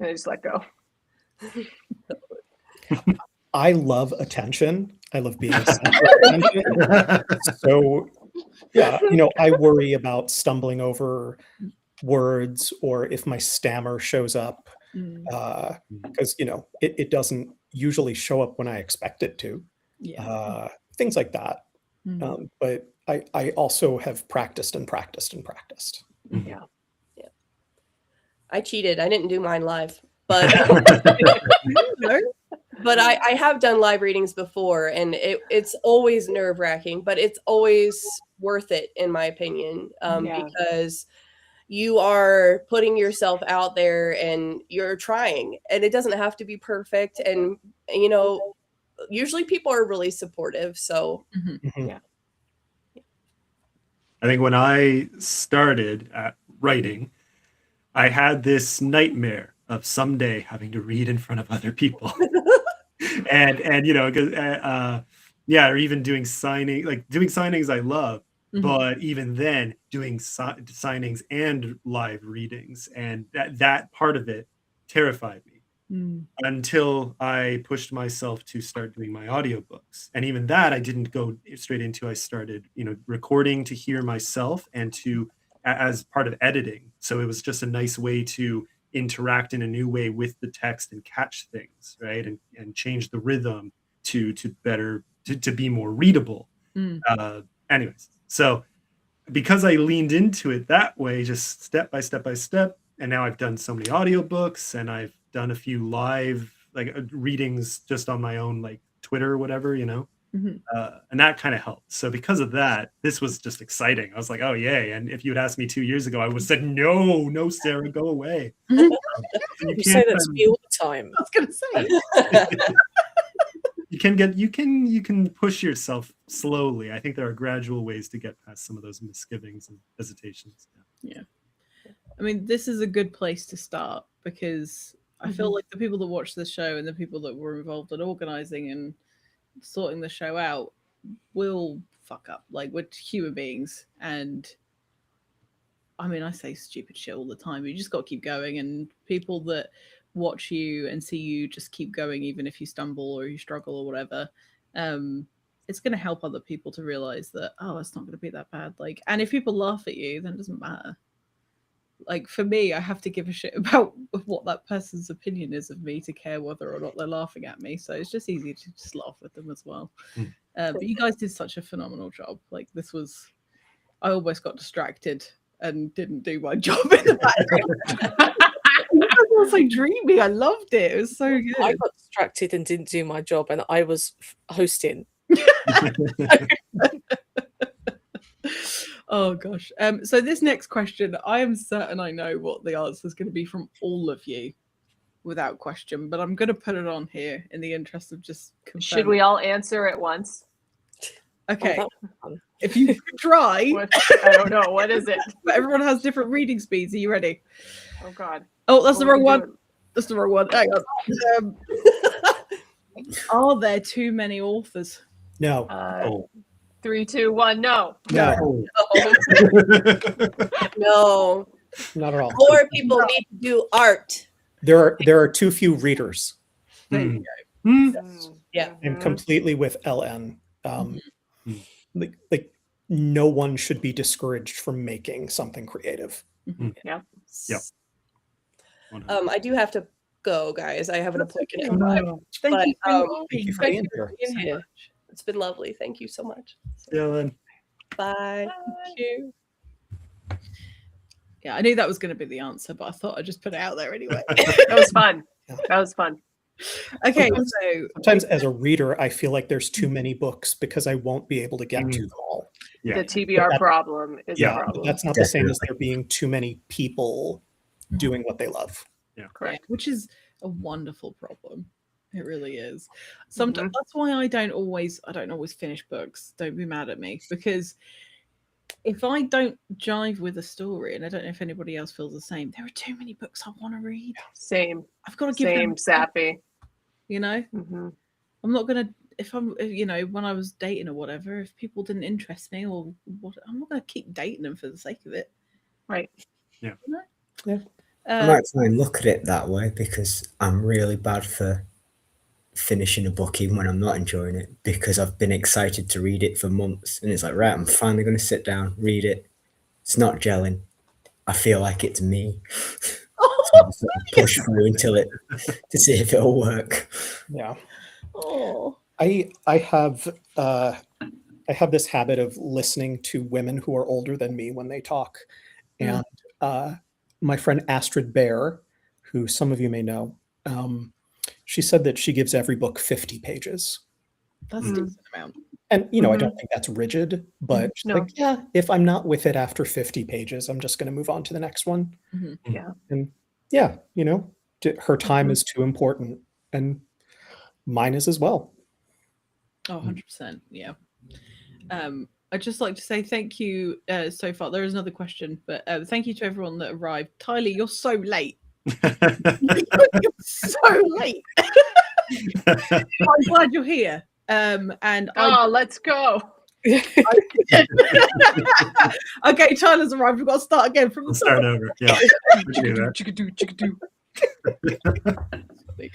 I just let go. I love attention. I love being a center of attention. So, yeah, you know, I worry about stumbling over words or if my stammer shows up, because, you know, it doesn't usually show up when I expect it to. Yeah. Things like that. But I also have practiced and practiced and practiced. Yeah. I cheated. I didn't do mine live, but but I have done live readings before, and it's always nerve-wracking, but it's always worth it in my opinion, because you are putting yourself out there and you're trying, and it doesn't have to be perfect, and you know, usually people are really supportive, so I think when I started at writing, I had this nightmare of someday having to read in front of other people. and you know, yeah, or even doing signings I love, but even then doing signings and live readings, and that part of it terrified me until I pushed myself to start doing my audiobooks. And even that I didn't go straight into. I started, you know, recording to hear myself and to as part of editing. So it was just a nice way to interact in a new way with the text and catch things, right? And change the rhythm to better to be more readable. Anyways, so because I leaned into it that way, just step by step by step, and now I've done so many audiobooks and I've done a few live readings just on my own, like Twitter or whatever, you know. And that kind of helped. So because of that, this was just exciting. I was like, oh yay. And if you had asked me 2 years ago, I would have said, no, Sarah, go away. You say that to me all the time. I was gonna say. You can push yourself slowly. I think there are gradual ways to get past some of those misgivings and hesitations. Yeah. I mean, this is a good place to start, because I feel like the people that watch the show and the people that were involved in organizing and sorting the show out will fuck up. Like, we're human beings, and I mean, I say stupid shit all the time. You just got to keep going, and people that watch you and see you just keep going, even if you stumble or you struggle or whatever. It's going to help other people to realize that, oh, it's not going to be that bad. Like, and if people laugh at you, then it doesn't matter. Like, for me, I have to give a shit about what that person's opinion is of me to care whether or not they're laughing at me. So it's just easy to just laugh with them as well. But you guys did such a phenomenal job. Like, this was, I almost got distracted and didn't do my job in the background. It was so dreamy. I loved it. It was so good. I got distracted and didn't do my job, and I was hosting. Oh gosh. So this next question, I am certain I know what the answer is going to be from all of you, without question. But I'm going to put it on here in the interest of just confirming. Should we all answer at once? Okay. Oh, that was fun. If you try, I don't know. What is it? but everyone has different reading speeds. Are you ready? Oh God. Oh, that's the What are wrong we one. doing? That's the wrong one. Hang on. Are there too many authors? No. Oh. 3, 2, 1. No. No. No. Not at all. More people need to do art. There are too few readers. There you go. Yeah. I'm completely with LN. Like no one should be discouraged from making something creative. Yeah. Yep. I do have to go, guys. I have an appointment at 5. Thank But, you Thank you for thank being you for here. being here. It's been lovely. Thank you so much. Dylan. Bye. Thank you. Yeah, I knew that was going to be the answer, but I thought I'd just put it out there anyway. That was fun. Yeah. That was fun. Okay, Sometimes- so Sometimes as a reader, I feel like there's too many books because I won't be able to get to them all. Yeah. The TBR That- problem is Yeah, a but problem. that's not the same as there being too many people doing what they love. Correct. which is a wonderful problem. It really is. Sometimes that's why I don't always finish books. Don't be mad at me, because if I don't jive with a story, and I don't know if anybody else feels the same, there are too many books I want to read. Same. I've got to give them, Sappy. you know. hmm I'm not gonna, if I'm, you know, when I was dating or whatever, if people didn't interest me or what, I'm not gonna keep dating them for the sake of it. Right. Yeah. I might try and look at it that way because I'm really bad for finishing a book even when I'm not enjoying it, because I've been excited to read it for months and it's like, right, I'm finally going to sit down, read it. It's not gelling. I feel like it's me. So I sort of push through until it to see if it'll work. Yeah. Oh, I have this habit of listening to women who are older than me when they talk. And my friend Astrid Bear, who some of you may know, she said that she gives every book 50 pages. that's a decent amount. And, you know, I don't think that's rigid, but she's No. like, yeah, if I'm not with it after 50 pages, I'm just going to move on to the next one. Yeah. And yeah, you know, her time is too important, and mine is as well. Oh, 100%. Yeah. I'd just like to say thank you so far. There is another question, but thank you to everyone that arrived. Tyler, you're so late. You're so late. I'm glad you're here. And Let's go. okay, Tyler's arrived. We've got to start again from the We'll top. start over. Yeah. We can do that. Chickadoo.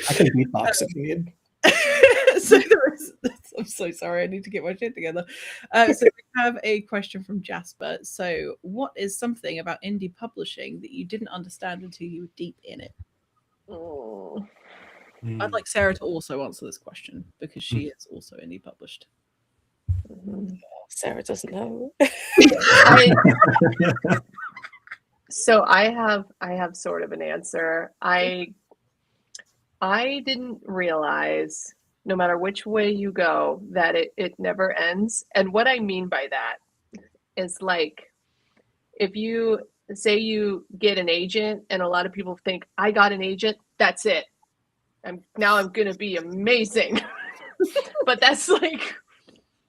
I can beatbox if you need. So there is, I'm so sorry, I need to get my shit together. So we have a question from Jasper. So what is something about indie publishing that you didn't understand until you were deep in it? I'd like Sarah to also answer this question because she is also indie published. Sarah doesn't know. So I have sort of an answer. I didn't realize, no matter which way you go, that it never ends. And what I mean by that is, like, if you say you get an agent, and a lot of people think, I got an agent, that's it. I'm gonna be amazing. But that's like,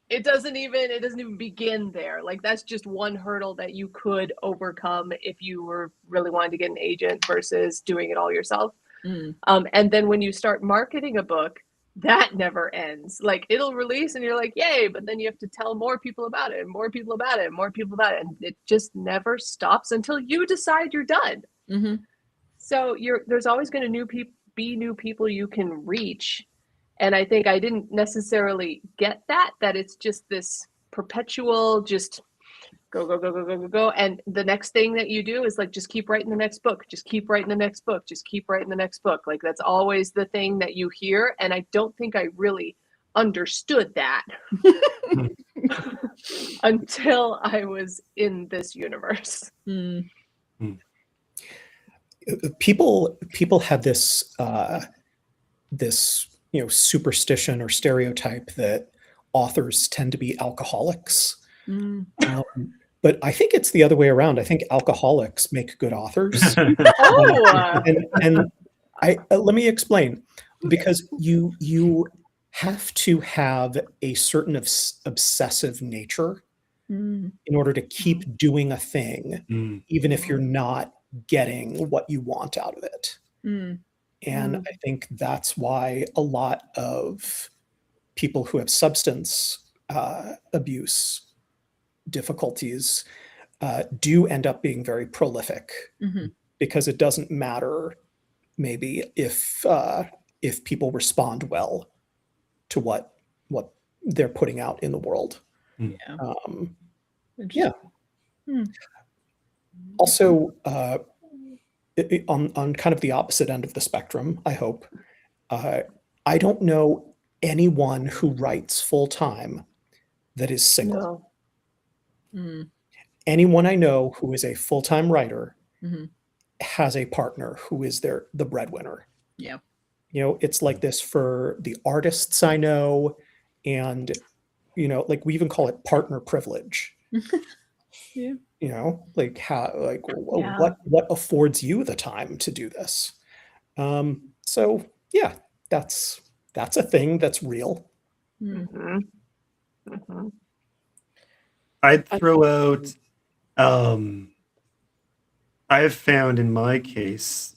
it doesn't even begin there. Like, that's just one hurdle that you could overcome if you were really wanting to get an agent versus doing it all yourself. And then when you start marketing a book, that never ends. Like it'll release and you're like, yay, but then you have to tell more people about it and more people about it and more people about it. And it just never stops until you decide you're done. Mm-hmm. So there's always going to be new people you can reach. And I think I didn't necessarily get that it's just this perpetual, just go, go, go, go, go, go, go. And the next thing that you do is like, just keep writing the next book, just keep writing the next book, just keep writing the next book. Like that's always the thing that you hear. And I don't think I really understood that until I was in this universe. Mm. People have this this superstition or stereotype that authors tend to be alcoholics. Mm. But I think it's the other way around. I think alcoholics make good authors. Oh, and let me explain, because you have to have a certain obsessive nature in order to keep doing a thing, even if you're not getting what you want out of it. And I think that's why a lot of people who have substance abuse difficulties do end up being very prolific, because it doesn't matter maybe if people respond well to what they're putting out in the world. Yeah. Also, on kind of the opposite end of the spectrum, I hope, I don't know anyone who writes full time that is single. no. Anyone I know who is a full-time writer has a partner who is the breadwinner. Yeah. It's like this for the artists I know, and like we even call it partner privilege. Yeah. Like how, like what affords you the time to do this? So yeah, that's a thing that's real. I'd throw out, I have found in my case,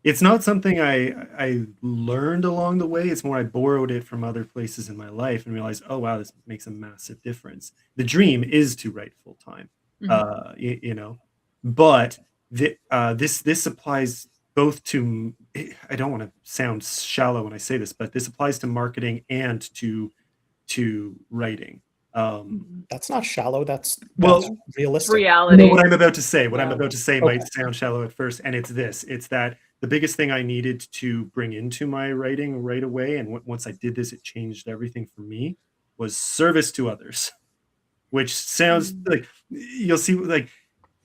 it's not something I learned along the way. It's more I borrowed it from other places in my life and realized, oh wow, this makes a massive difference. The dream is to write full time, but this applies both to, I don't want to sound shallow when I say this, but this applies to marketing and to writing. That's not shallow. That's realistic. Reality. What I'm about to say might sound shallow at first, and it's that the biggest thing I needed to bring into my writing right away, and once I did this, it changed everything for me, was service to others, which sounds like, you'll see, like,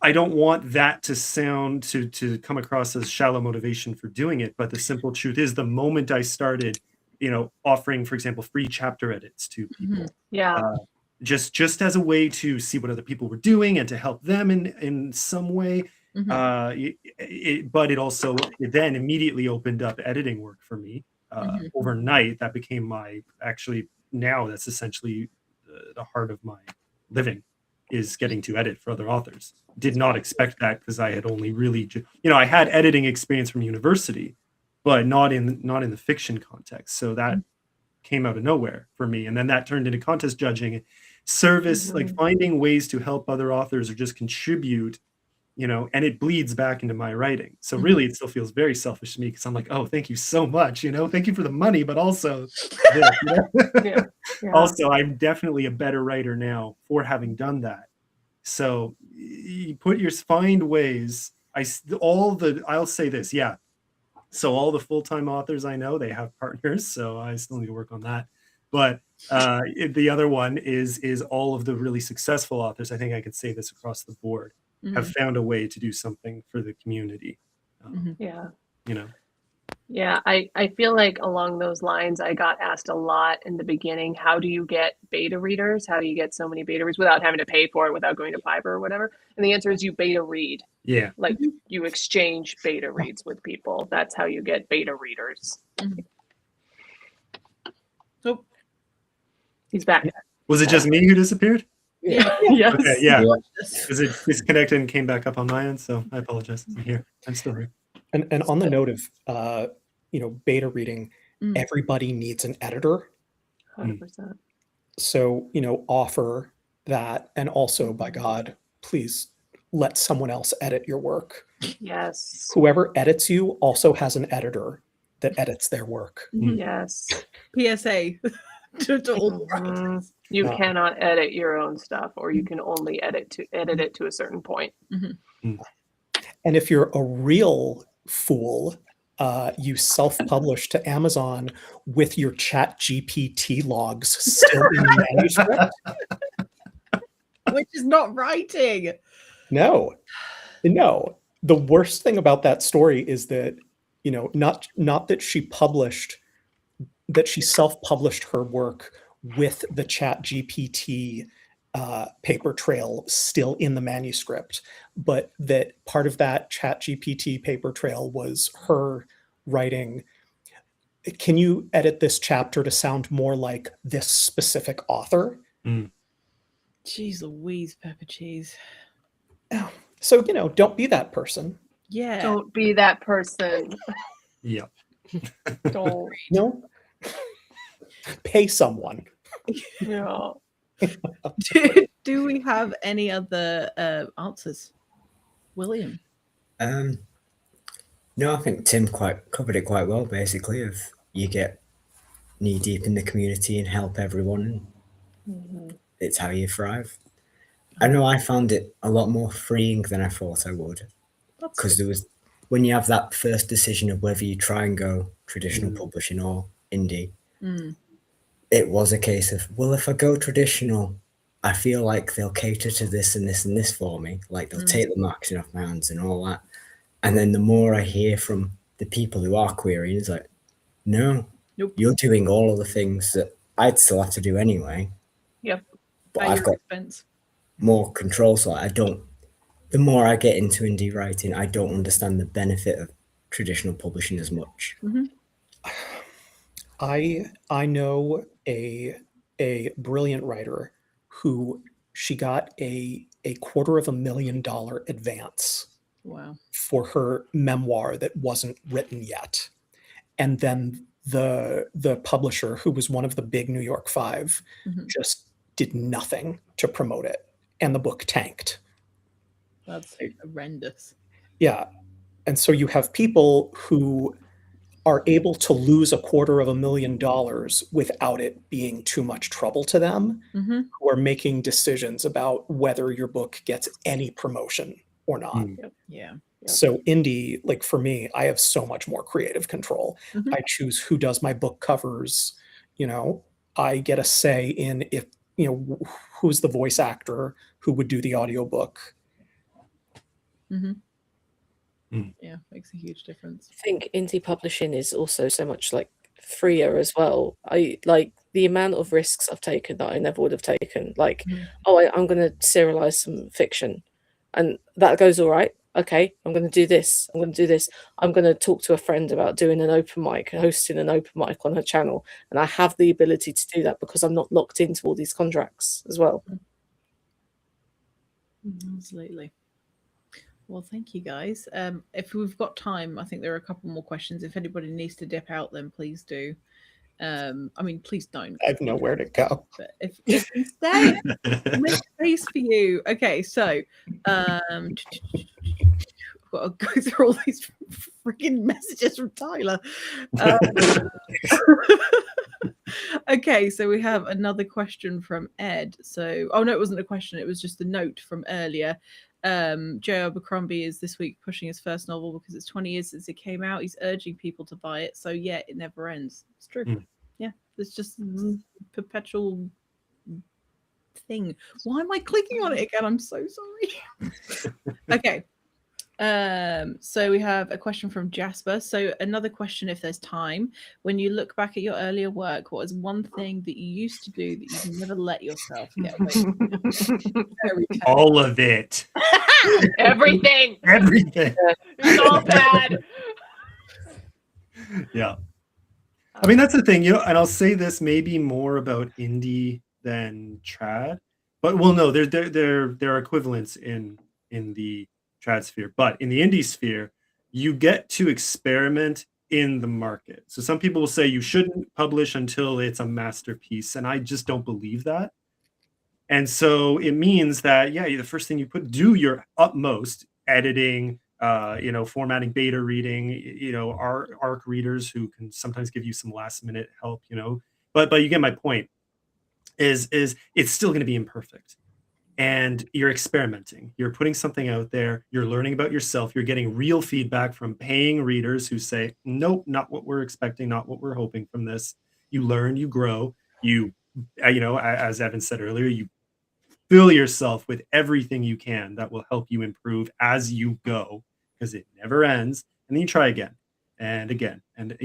I don't want that to sound to come across as shallow motivation for doing it, but the simple truth is, the moment I started, offering, for example, free chapter edits to people, just as a way to see what other people were doing and to help them in some way. But it also then immediately opened up editing work for me. Overnight, that became now that's essentially the heart of my living, is getting to edit for other authors. Did not expect that, because I had only really, I had editing experience from university, but not in the fiction context. So that came out of nowhere for me. And then that turned into contest judging, service, like finding ways to help other authors or just contribute, and it bleeds back into my writing. So really, it still feels very selfish to me, because I'm like, oh, thank you so much. Thank you for the money, but also this, Also, I'm definitely a better writer now for having done that. So you find ways. I'll say this. Yeah. So all the full-time authors I know, they have partners. So I still need to work on that. But the other one is all of the really successful authors. I think I could say this across the board, have found a way to do something for the community. Yeah, I feel like along those lines, I got asked a lot in the beginning, how do you get beta readers? How do you get so many beta readers without having to pay for it, without going to Fiverr or whatever? And the answer is you beta read. Yeah. Like you exchange beta reads with people. That's how you get beta readers. Oh, he's back. Was it just me who disappeared? Yeah. Yes. Okay, yeah. Because it disconnected and came back up on my end, so I apologize. I'm here. I'm still here. And on the note of beta reading, everybody needs an editor. 100%. So, offer that. And also, by God, please let someone else edit your work. Yes. Whoever edits you also has an editor that edits their work. Yes. PSA to all the Mhm. writers. You cannot edit your own stuff, or you can only edit it to a certain point. And if you're a real fool, you self-publish to Amazon with your ChatGPT logs still in the manuscript. Which is not writing. No. The worst thing about that story is that, not that she self-published her work with the ChatGPT paper trail still in the manuscript, but that part of that ChatGPT paper trail was her writing, can you edit this chapter to sound more like this specific author? Jeez Louise, pepper cheese. So, don't be that person. Yeah. Don't be that person. Yeah. Don't. No. Pay someone. Yeah. Do we have any other answers? William? No, I think Tim covered it quite well, basically, of you get knee deep in the community and help everyone. It's how you thrive. I know I found it a lot more freeing than I thought I would. Because when you have that first decision of whether you try and go traditional publishing or indie, it was a case of, well, if I go traditional, I feel like they'll cater to this and this and this for me. Like they'll take the marketing off my hands and all that. And then the more I hear from the people who are querying, it's like, no, you're doing all of the things that I'd still have to do anyway. Yep. But At I've your got expense. more control. So the more I get into indie writing, I don't understand the benefit of traditional publishing as much. I know a brilliant writer who she got a $250,000 advance for her memoir that wasn't written yet. And then the publisher, who was one of the big New York 5, just did nothing to promote it. And the book tanked. That's horrendous. Yeah. And so you have people who are able to lose $250,000 without it being too much trouble to them, who are making decisions about whether your book gets any promotion or not. Yeah. So indie, like for me, I have so much more creative control. I choose who does my book covers. I get a say in if, who's the voice actor who would do the audiobook. Yeah, makes a huge difference. I think indie publishing is also so much like freer as well. I like the amount of risks I've taken that I never would have taken. Like, I'm going to serialize some fiction, and that goes all right. Okay, I'm going to do this. I'm going to do this. I'm going to talk to a friend about doing an open mic, hosting an open mic on her channel, and I have the ability to do that because I'm not locked into all these contracts as well. Absolutely. Well, thank you guys. If we've got time, I think there are a couple more questions. If anybody needs to dip out, then please do. Please don't. I have nowhere to go. But if you stay, make space for you. Okay, so I've got to go through all these freaking messages from Tyler. Okay, so we have another question from Ed. So, no, it wasn't a question. It was just a note from earlier. Joe Abercrombie is this week pushing his first novel because it's 20 years since it came out. He's urging people to buy it. So, yeah, it never ends. It's true. Yeah, it's just perpetual thing. Why am I clicking on it again? I'm so sorry. Okay. So we have a question from Jasper. So another question, if there's time, when you look back at your earlier work, what is one thing that you used to do that you've never let yourself get away with? All of it. Everything. It's all bad. Yeah. I mean, that's the thing, and I'll say this maybe more about indie than trad, but no, there are equivalents in the trad sphere, but in the indie sphere, you get to experiment in the market. So some people will say you shouldn't publish until it's a masterpiece, and I just don't believe that. And so it means that, yeah, the first thing you do your utmost editing, formatting, beta reading, ARC readers who can sometimes give you some last minute help, but you get my point. Is it's still going to be imperfect, and you're experimenting. You're putting something out there. You're learning about yourself. You're getting real feedback from paying readers who say, nope, not what we're expecting, not what we're hoping from this. You learn, you grow, as Evan said earlier, you fill yourself with everything you can that will help you improve as you go, because it never ends. And then you try again and again, and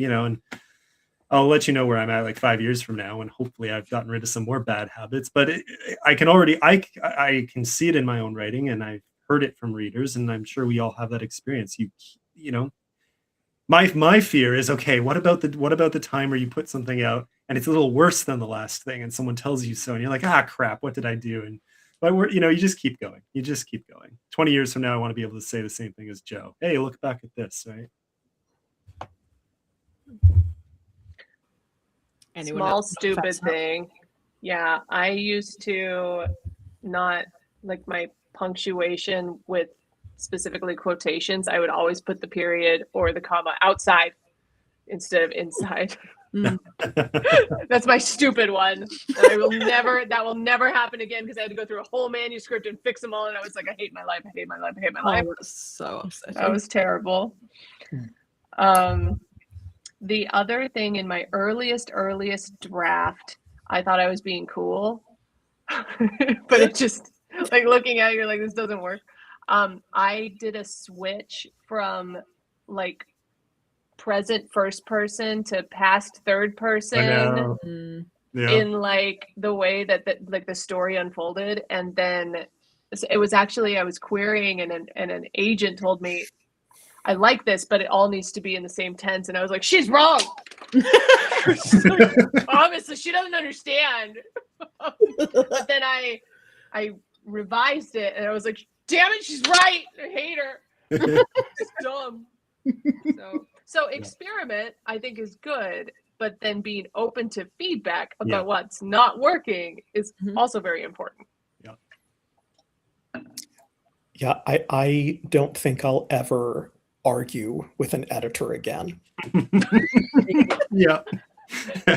I'll let you know where I'm at like 5 years from now, and hopefully I've gotten rid of some more bad habits. But I can see it in my own writing, and I've heard it from readers, and I'm sure we all have that experience. My fear is, okay, what about the time where you put something out and it's a little worse than the last thing, and someone tells you so, and you're like, crap, what did I do? But you just keep going. You just keep going. 20 years from now, I want to be able to say the same thing as Joe. Hey, look back at this, right? Small stupid thing. Yeah, I used to not like my punctuation with specifically quotations. I would always put the period or the comma outside instead of inside. That's my stupid one. That will never happen again, because I had to go through a whole manuscript and fix them all, and I was like, I hate my life. I hate my life. I hate my life. That's so upsetting. That was terrible. The other thing, in my earliest draft, I thought I was being cool, but it just, like, looking at it, you're like, this doesn't work. I did a switch from like present first person to past third person in like the way that like the story unfolded, and then it was actually, I was querying, and an agent told me, I like this, but it all needs to be in the same tense. And I was like, she's wrong. Like, obviously, she doesn't understand. But then I revised it, and I was like, damn it, she's right. I hate her. She's dumb. So experiment, I think, is good. But then being open to feedback about what's not working is also very important. Yeah, I don't think I'll ever argue with an editor again. Yeah.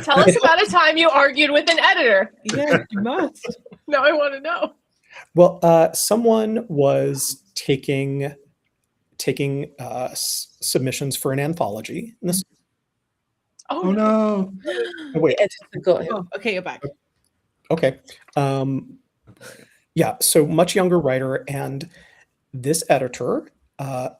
Tell us about a time you argued with an editor. Yeah, you must. Now I want to know. Well, someone was taking submissions for an anthology. And this, oh no! oh, wait. Oh, okay, you're back. Okay. Yeah, so much younger writer, and this editor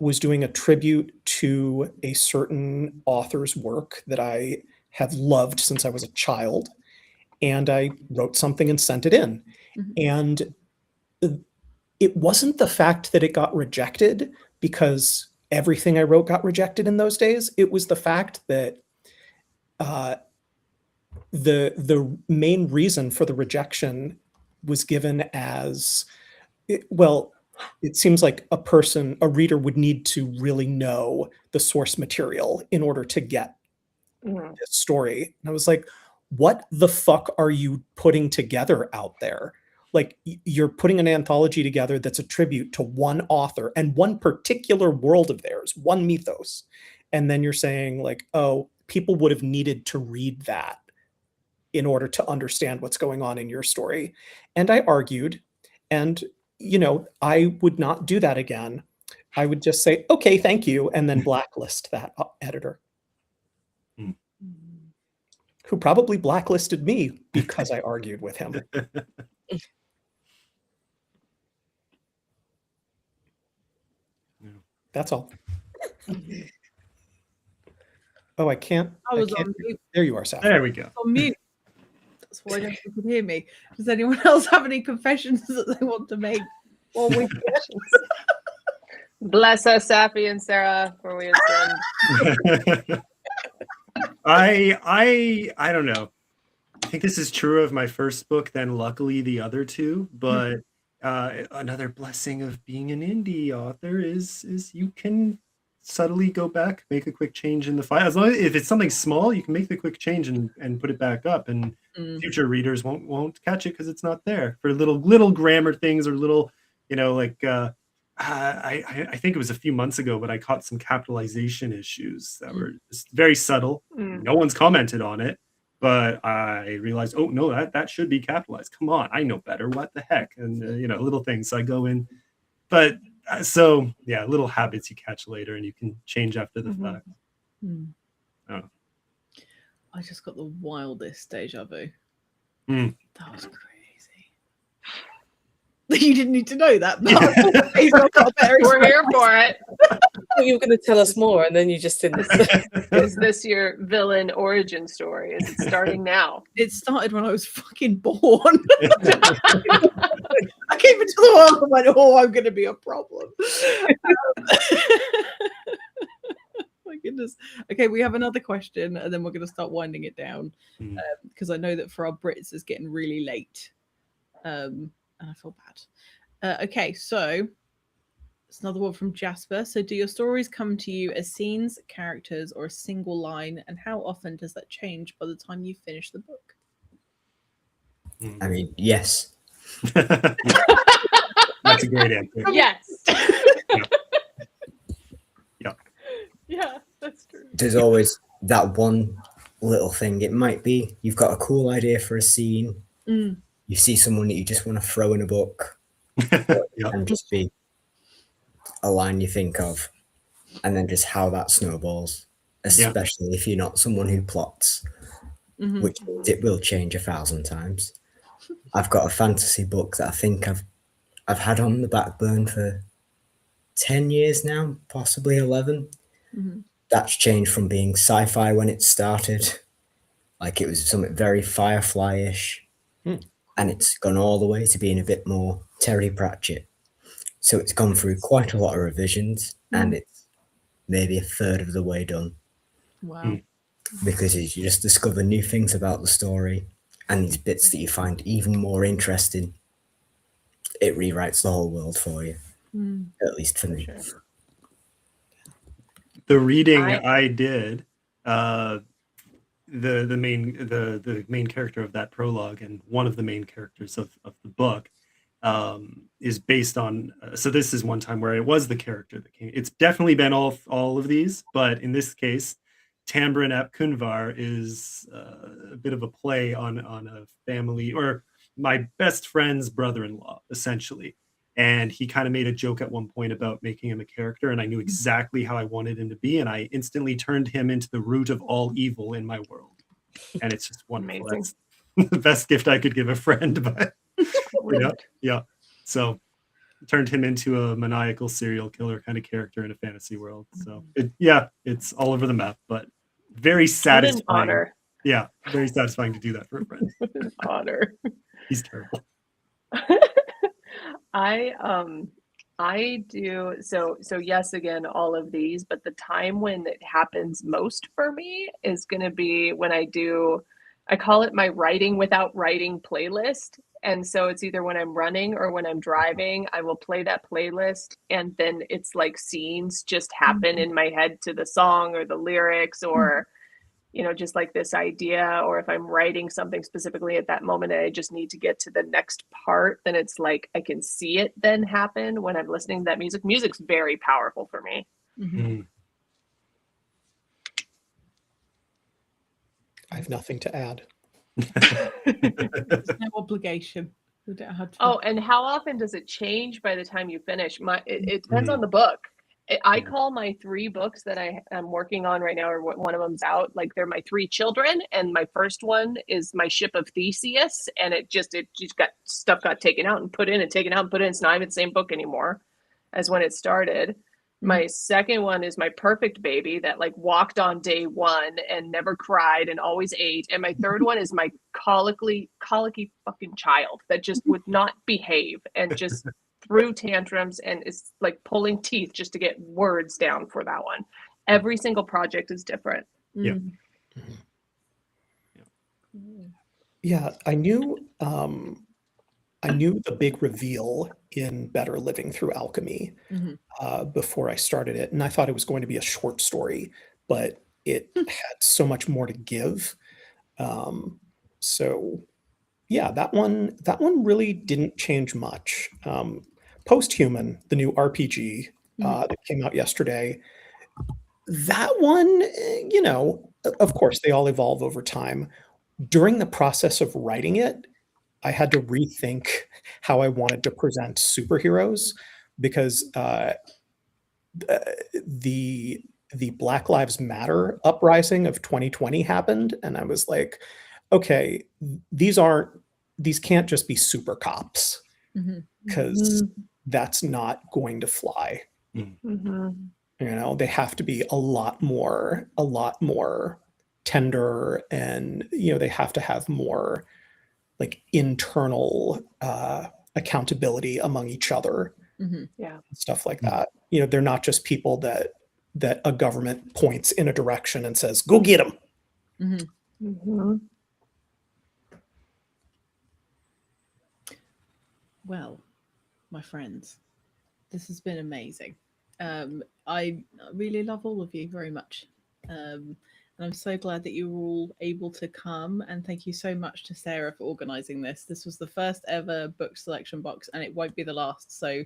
was doing a tribute to a certain author's work that I have loved since I was a child. And I wrote something and sent it in. And it wasn't the fact that it got rejected, because everything I wrote got rejected in those days. It was the fact that the main reason for the rejection was given as, it seems like a reader would need to really know the source material in order to get this story. And I was like, what the fuck are you putting together out there? Like, you're putting an anthology together that's a tribute to one author and one particular world of theirs, one mythos. And then you're saying, like, oh, people would have needed to read that in order to understand what's going on in your story. And I argued, and I would not do that again. I would just say, okay, thank you, and then blacklist that editor. Who probably blacklisted me because I argued with him. That's all. Oh, I can't. I was on mute. There you are, Saf. There we go. On mute. That's why you can hear me. Does anyone else have any confessions that they want to make? Well, we bless us, Safi and Sarah, for we have sinned. I don't know. I think this is true of my first book, then luckily the other two. But another blessing of being an indie author is you can subtly go back, make a quick change in the file. As long as if it's something small, you can make the quick change and put it back up, and future readers won't catch it because it's not there. For little grammar things or little, like I think it was a few months ago, but I caught some capitalization issues that were just very subtle. No one's commented on it, but I realized, oh no, that should be capitalized. Come on, I know better. What the heck? And little things. So I go in, but so yeah, little habits you catch later, and you can change after the fact. Oh. I just got the wildest deja vu. That was crazy. You didn't need to know that, but we're here for it. You were going to tell us more, and then you just didn't. Is this your villain origin story? Is it starting now? It started when I was fucking born. I came into the world and went, oh, I'm going to be a problem. My goodness. Okay, we have another question, and then we're going to start winding it down, because I know that for our Brits it's getting really late, and I feel bad. Okay, so it's another one from Jasper. So do your stories come to you as scenes, characters, or a single line, and how often does that change by the time you finish the book? I mean, yes. That's a great answer. Yes. Yeah. Yeah, that's true. There's always that one little thing. It might be you've got a cool idea for a scene. You see someone that you just want to throw in a book, and just be a line you think of, and then just how that snowballs, especially if you're not someone who plots, which it will change 1,000 times. I've got a fantasy book that I think I've had on the back burn for 10 years now, possibly 11. That's changed from being sci-fi when it started, like it was something very Firefly-ish, and it's gone all the way to being a bit more Terry Pratchett. So it's gone through quite a lot of revisions, and it's maybe a third of the way done. Wow. Because as you just discover new things about the story and these bits that you find even more interesting, it rewrites the whole world for you, at least for me. Sure. The reading I did, the main character of that prologue, and one of the main characters of the book, is based on. So this is one time where it was the character that came. It's definitely been all of these, but in this case, Tambrin ap Cynfar is a bit of a play on a family, or my best friend's brother-in-law, essentially. And he kind of made a joke at one point about making him a character, and I knew exactly how I wanted him to be, and I instantly turned him into the root of all evil in my world. And it's just wonderful. Amazing. That's the best gift I could give a friend, but yeah. So turned him into a maniacal serial killer kind of character in a fantasy world. So it's all over the map, but very satisfying. What an honor. Yeah, very satisfying to do that for a friend. What an honor. He's terrible. I do so yes, again, all of these, but the time when it happens most for me is going to be when I call it my writing without writing playlist. And so it's either when I'm running or when I'm driving, I will play that playlist, and then it's like scenes just happen in my head to the song or the lyrics, or just like this idea, or if I'm writing something specifically at that moment and I just need to get to the next part, then it's like I can see it then happen when I'm listening to that music. Music's very powerful for me. I have nothing to add. There's no obligation. We don't have to. Oh, and how often does it change by the time you finish? It depends on the book. I call my 3 books that I am working on right now, or one of them's out, like they're my 3 children, and my first one is my Ship of Theseus, and it just got taken out and put in and taken out and put in. It's not even the same book anymore as when it started. My second one is my perfect baby that like walked on day 1 and never cried and always ate. And my third one is my colicky fucking child that just would not behave and just threw tantrums and is like pulling teeth just to get words down for that one. Every single project is different. Yeah, I knew I knew the big reveal in Better Living Through Alchemy before I started it, and I thought it was going to be a short story, but it had so much more to give. So yeah, that one really didn't change much. Posthuman, the new RPG that came out yesterday, that one, of course, they all evolve over time. During the process of writing it, I had to rethink how I wanted to present superheroes because the Black Lives Matter uprising of 2020 happened, and I was like, okay, these can't just be super cops because that's not going to fly. They have to be a lot more tender, and they have to have more like internal accountability among each other. Stuff like that. They're not just people that a government points in a direction and says, go get them. Well, my friends, this has been amazing. I really love all of you very much. And I'm so glad that you were all able to come. And thank you so much to Sarah for organising this. This was the first ever book selection box, and it won't be the last. So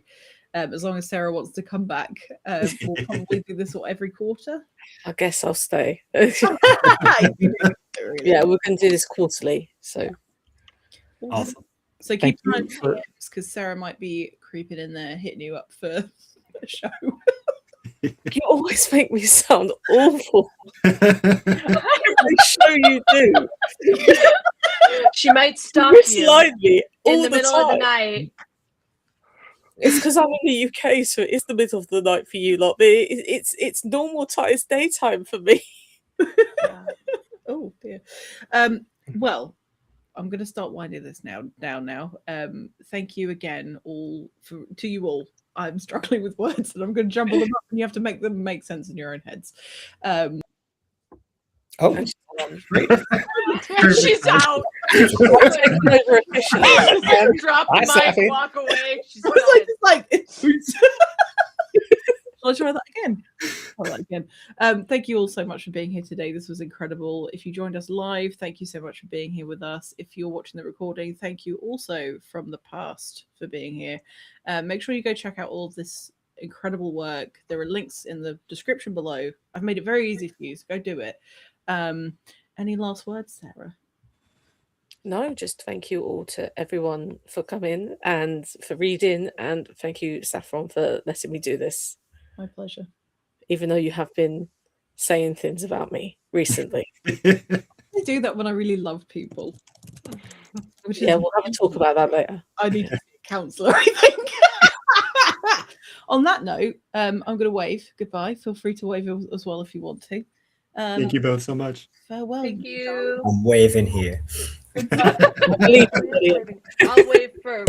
as long as Sarah wants to come back, we'll probably do this every quarter. I guess I'll stay. Really. Yeah, we're going to do this quarterly. So Awesome. So keep an eye on DMs, because Sarah might be creeping in there, hitting you up for a show. You always make me sound awful. Every show you do. She might stop You you slide me all in the middle of the night. It's because I'm in the UK, so it is the middle of the night for you lot. But it's normal time. It's daytime for me. Oh dear. Well, I'm going to start winding this down now. Thank you again, to you all. I'm struggling with words, and I'm going to jumble them up, and you have to make them make sense in your own heads. Great. She's out. She's Drop the mic, walk away. She's I'll try that again. Thank you all so much for being here today. This was incredible. If you joined us live, thank you so much for being here with us. If you're watching the recording, thank you also from the past for being here. Make sure you go check out all of this incredible work. There are links in the description below. I've made it very easy for you, so go do it. Any last words, Sarah? No, just thank you all to everyone for coming and for reading, and thank you, Saffron, for letting me do this. My pleasure. Even though you have been saying things about me recently. I do that when I really love people. Yeah, we'll have a talk about that later. I need to see a counsellor, I think. On that note, I'm going to wave goodbye. Feel free to wave as well if you want to. Thank you both so much. Farewell. Thank you. I'm waving here. I'll wave for.